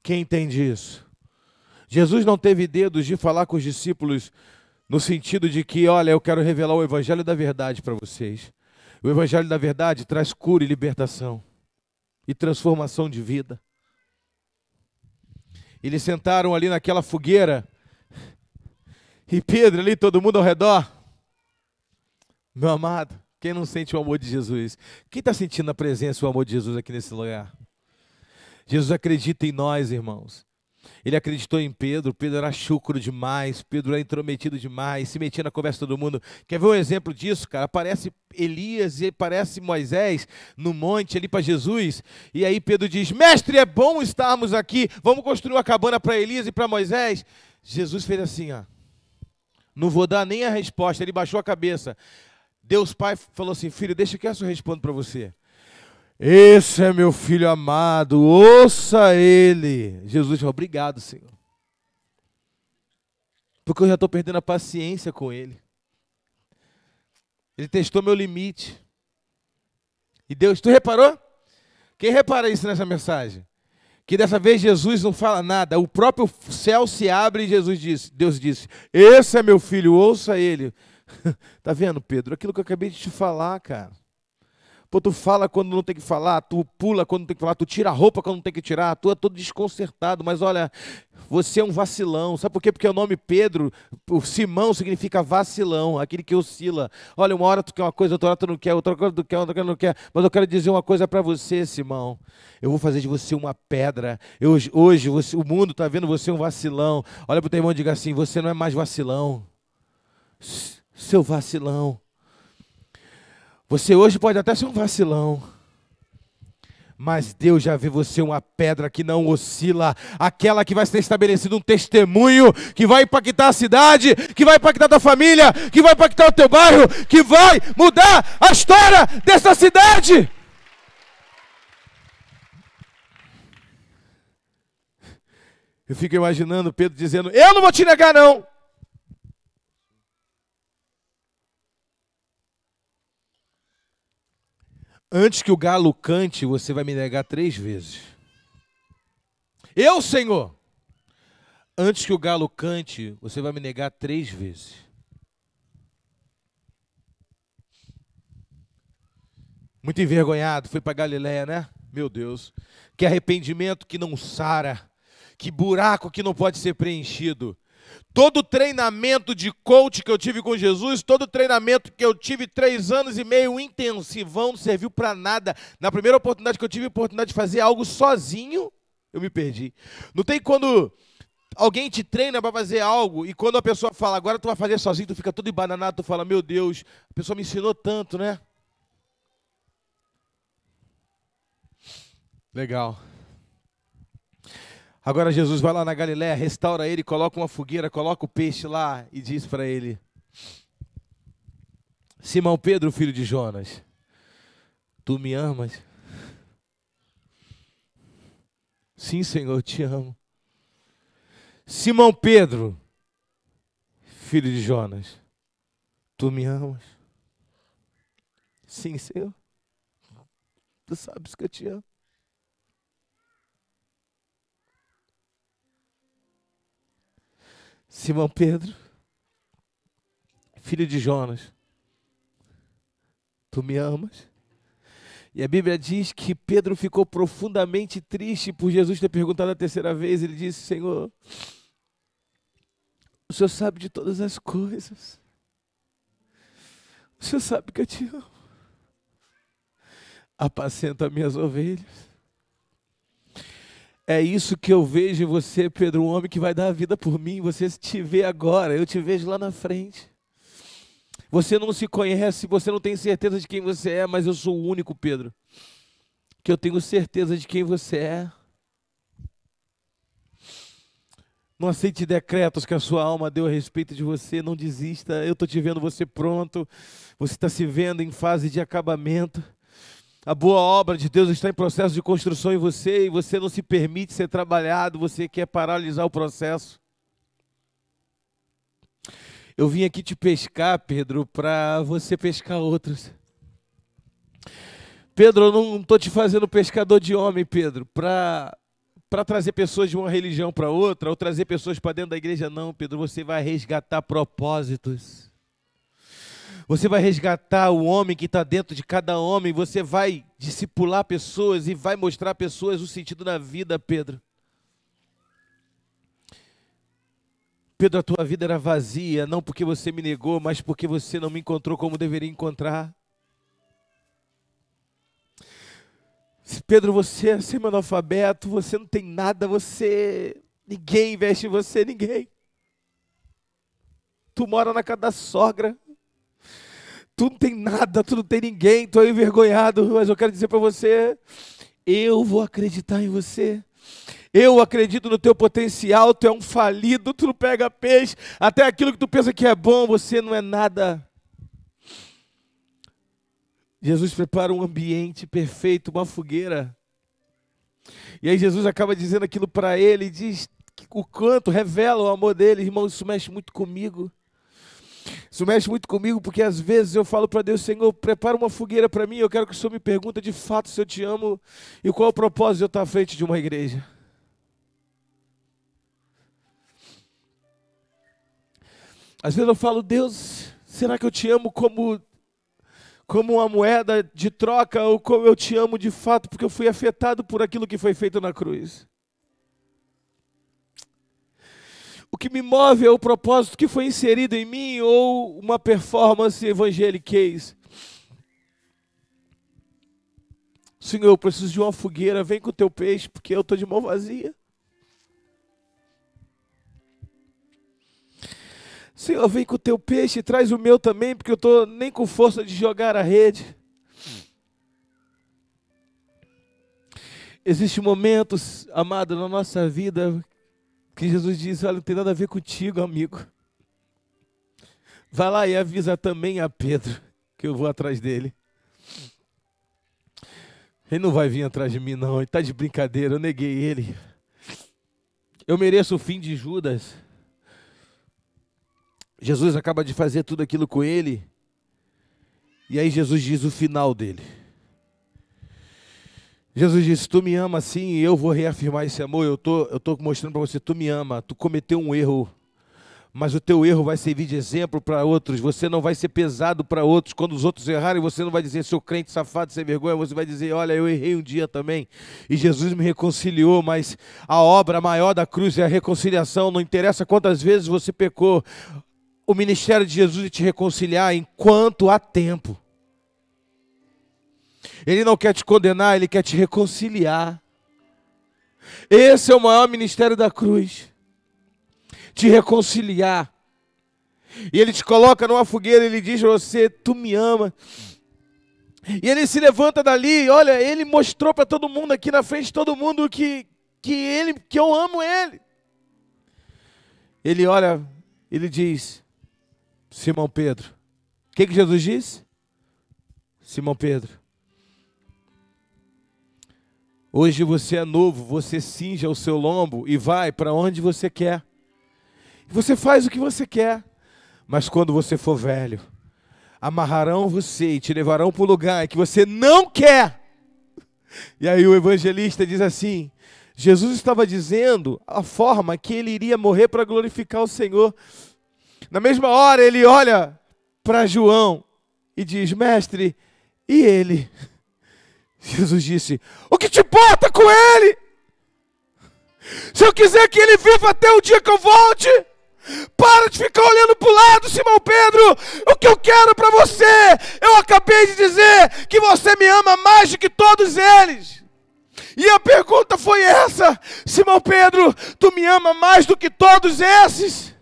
Quem entende isso? Jesus não teve dedos de falar com os discípulos no sentido de que, olha, eu quero revelar o evangelho da verdade para vocês. O evangelho da verdade traz cura e libertação e transformação de vida. Eles sentaram ali naquela fogueira e Pedro ali, todo mundo ao redor. Meu amado, quem não sente o amor de Jesus? Quem está sentindo a presença e o amor de Jesus aqui nesse lugar? Jesus acredita em nós, irmãos. Ele acreditou em Pedro. Pedro era chucro demais, Pedro era intrometido demais, se metia na conversa de todo mundo. Quer ver um exemplo disso, cara? Aparece Elias e aparece Moisés no monte ali para Jesus, e aí Pedro diz, mestre, é bom estarmos aqui, vamos construir uma cabana para Elias e para Moisés. Jesus fez assim, ó, não vou dar nem a resposta, ele baixou a cabeça. Deus Pai falou assim, filho, deixa que eu respondo para você. Esse é meu filho amado, ouça ele. Jesus falou, obrigado, Senhor. Porque eu já estou perdendo a paciência com ele. Ele testou meu limite. E Deus, tu reparou? Quem repara isso nessa mensagem? Que dessa vez Jesus não fala nada, o próprio céu se abre e Deus disse, esse é meu filho, ouça ele. Tá vendo, Pedro? Aquilo que eu acabei de te falar, cara. Pô, tu fala quando não tem que falar, tu pula quando não tem que falar, tu tira a roupa quando não tem que tirar, tu é todo desconcertado, mas olha, você é um vacilão. Sabe por quê? Porque o nome Pedro, o Simão, significa vacilão, aquele que oscila. Olha, uma hora tu quer uma coisa, outra hora tu não quer, outra hora tu quer, outra hora tu não quer. Mas eu quero dizer uma coisa para você, Simão. Eu vou fazer de você uma pedra. Hoje o mundo está vendo você um vacilão. Olha para o teu irmão e diga assim, você não é mais vacilão. Seu vacilão. Você hoje pode até ser um vacilão, mas Deus já vê você uma pedra que não oscila, aquela que vai ser estabelecido um testemunho, que vai impactar a cidade, que vai impactar a tua família, que vai impactar o teu bairro, que vai mudar a história dessa cidade. Eu fico imaginando Pedro dizendo, eu não vou te negar não. Antes que o galo cante, você vai me negar 3 vezes. Eu, Senhor. Antes que o galo cante, você vai me negar 3 vezes. Muito envergonhado, foi para Galileia, né? Meu Deus. Que arrependimento que não sara. Que buraco que não pode ser preenchido. Todo treinamento de coach que eu tive com Jesus, todo treinamento que eu tive 3 anos e meio intensivão, não serviu para nada. Na primeira oportunidade que eu tive a oportunidade de fazer algo sozinho, eu me perdi. Não tem quando alguém te treina para fazer algo e quando a pessoa fala, agora tu vai fazer sozinho, tu fica todo embananado, tu fala, meu Deus, a pessoa me ensinou tanto, né? Legal. Agora Jesus vai lá na Galileia, restaura ele, coloca uma fogueira, coloca o peixe lá e diz para ele, Simão Pedro, filho de Jonas, tu me amas? Sim, Senhor, eu te amo. Simão Pedro, filho de Jonas, tu me amas? Sim, Senhor, tu sabes que eu te amo. Simão Pedro, filho de Jonas, tu me amas? E a Bíblia diz que Pedro ficou profundamente triste por Jesus ter perguntado a 3ª vez. Ele disse, Senhor, O Senhor sabe de todas as coisas. O Senhor sabe que eu te amo. Apacenta minhas ovelhas. É isso que eu vejo em você, Pedro, um homem que vai dar a vida por mim. Você te vê agora, eu te vejo lá na frente. Você não se conhece, você não tem certeza de quem você é, mas eu sou o único, Pedro, que eu tenho certeza de quem você é. Não aceite decretos que a sua alma deu a respeito de você, não desista. Eu estou te vendo você pronto, você está se vendo em fase de acabamento. A boa obra de Deus está em processo de construção em você e você não se permite ser trabalhado, você quer paralisar o processo. Eu vim aqui te pescar, Pedro, para você pescar outros. Pedro, eu não estou te fazendo pescador de homem, Pedro, para trazer pessoas de uma religião para outra, ou trazer pessoas para dentro da igreja, não, Pedro, você vai resgatar propósitos. Você vai resgatar o homem que está dentro de cada homem, você vai discipular pessoas e vai mostrar a pessoas o sentido da vida, Pedro. Pedro, a tua vida era vazia, não porque você me negou, mas porque você não me encontrou como deveria encontrar. Pedro, você é semi-analfabeto, você não tem nada, ninguém investe em você, ninguém. Tu mora na casa da sogra, tu não tem nada, tu não tem ninguém, tu é envergonhado, mas eu quero dizer para você, eu vou acreditar em você. Eu acredito no teu potencial, tu é um falido, tu não pega peixe, até aquilo que tu pensa que é bom, você não é nada. Jesus prepara um ambiente perfeito, uma fogueira. E aí Jesus acaba dizendo aquilo para ele, diz o quanto revela o amor dele. Irmão, isso mexe muito comigo. Isso mexe muito comigo porque às vezes eu falo para Deus, Senhor, prepara uma fogueira para mim, eu quero que o Senhor me pergunte de fato se eu te amo e qual é o propósito de eu estar à frente de uma igreja. Às vezes eu falo, Deus, será que eu te amo como uma moeda de troca ou como eu te amo de fato porque eu fui afetado por aquilo que foi feito na cruz? O que me move é o propósito que foi inserido em mim ou uma performance evangeliquez? Senhor, eu preciso de uma fogueira, vem com o teu peixe porque eu estou de mão vazia. Senhor, vem com o teu peixe, traz o meu também, porque eu estou nem com força de jogar a rede. Existem momentos, amado, na nossa vida, que Jesus diz, olha, não tem nada a ver contigo, amigo. Vai lá e avisa também a Pedro, que eu vou atrás dele. Ele não vai vir atrás de mim, não, ele está de brincadeira, eu neguei ele. Eu mereço o fim de Judas. Jesus acaba de fazer tudo aquilo com ele, e aí Jesus diz o final dele. Jesus diz, tu me ama sim, e eu vou reafirmar esse amor, eu tô mostrando para você, tu me ama, tu cometeu um erro, mas o teu erro vai servir de exemplo para outros, você não vai ser pesado para outros, quando os outros errarem, você não vai dizer, seu crente safado, sem vergonha, você vai dizer, olha, eu errei um dia também, e Jesus me reconciliou, mas a obra maior da cruz é a reconciliação, não interessa quantas vezes você pecou, o ministério de Jesus é te reconciliar enquanto há tempo. Ele não quer te condenar, ele quer te reconciliar. Esse é o maior ministério da cruz. Te reconciliar. E ele te coloca numa fogueira, ele diz a você, tu me ama. E ele se levanta dali, olha, ele mostrou para todo mundo aqui na frente, todo mundo que eu amo ele. Ele olha, ele diz, Simão Pedro. O que Jesus disse? Simão Pedro. Hoje você é novo, você cinja o seu lombo e vai para onde você quer. Você faz o que você quer. Mas quando você for velho, amarrarão você e te levarão para um lugar que você não quer. E aí o evangelista diz assim, Jesus estava dizendo a forma que ele iria morrer para glorificar o Senhor. Na mesma hora ele olha para João e diz, mestre, e ele? Jesus disse, o que te importa com ele? Se eu quiser que ele viva até o dia que eu volte, Para de ficar olhando para o lado, Simão Pedro. O que eu quero para você, eu acabei de dizer que você me ama mais do que todos eles. E a pergunta foi essa: Simão Pedro, tu me ama mais do que todos esses?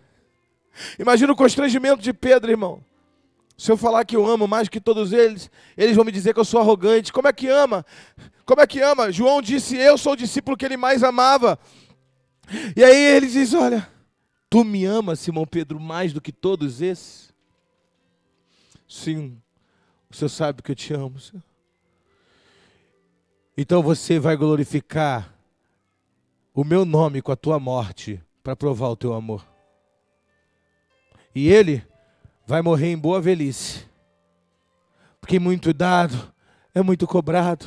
Imagina o constrangimento de Pedro, irmão. Se eu falar que eu amo mais do que todos eles, eles vão me dizer que eu sou arrogante. Como é que ama? Como é que ama? João disse, eu sou o discípulo que ele mais amava. E aí ele diz, olha, tu me amas, Simão Pedro, mais do que todos esses? Sim, o Senhor sabe que eu te amo, Senhor. Então você vai glorificar o meu nome com a tua morte para provar o teu amor. E ele vai morrer em boa velhice, porque muito dado é muito cobrado.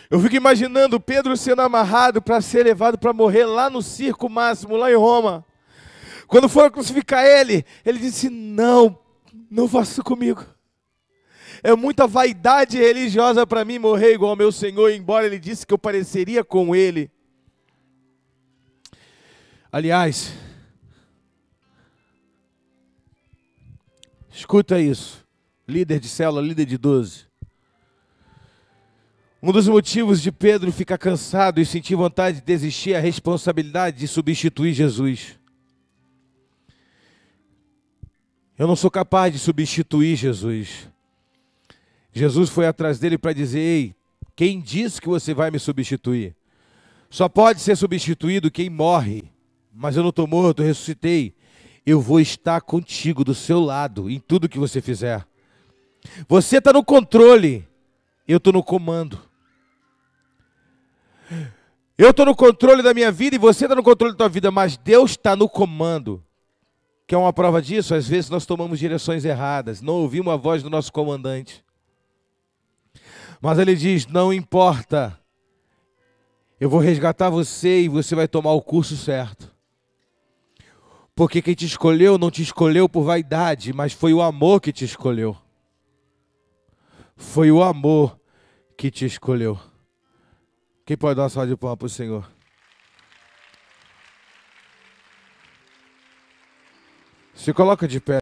Eu fico imaginando Pedro sendo amarrado para ser levado para morrer lá no circo máximo, lá em Roma. Quando foram crucificar ele disse, não faça comigo. É muita vaidade religiosa para mim morrer igual ao meu Senhor, embora ele disse que eu pareceria com ele. Aliás, escuta isso, líder de célula, líder de 12. Um dos motivos de Pedro ficar cansado e sentir vontade de desistir é a responsabilidade de substituir Jesus. Eu não sou capaz de substituir Jesus. Jesus foi atrás dele para dizer, ei, quem disse que você vai me substituir? Só pode ser substituído quem morre. Mas eu não estou morto, eu ressuscitei. Eu vou estar contigo, do seu lado, em tudo que você fizer. Você está no controle, eu estou no comando. Eu estou no controle da minha vida e você está no controle da tua vida, mas Deus está no comando. Quer uma prova disso? Às vezes nós tomamos direções erradas, não ouvimos a voz do nosso comandante. Mas ele diz, não importa, eu vou resgatar você e você vai tomar o curso certo. Porque quem te escolheu não te escolheu por vaidade, mas foi o amor que te escolheu. Foi o amor que te escolheu. Quem pode dar uma salva de palmas para o Senhor? Se coloca de pé.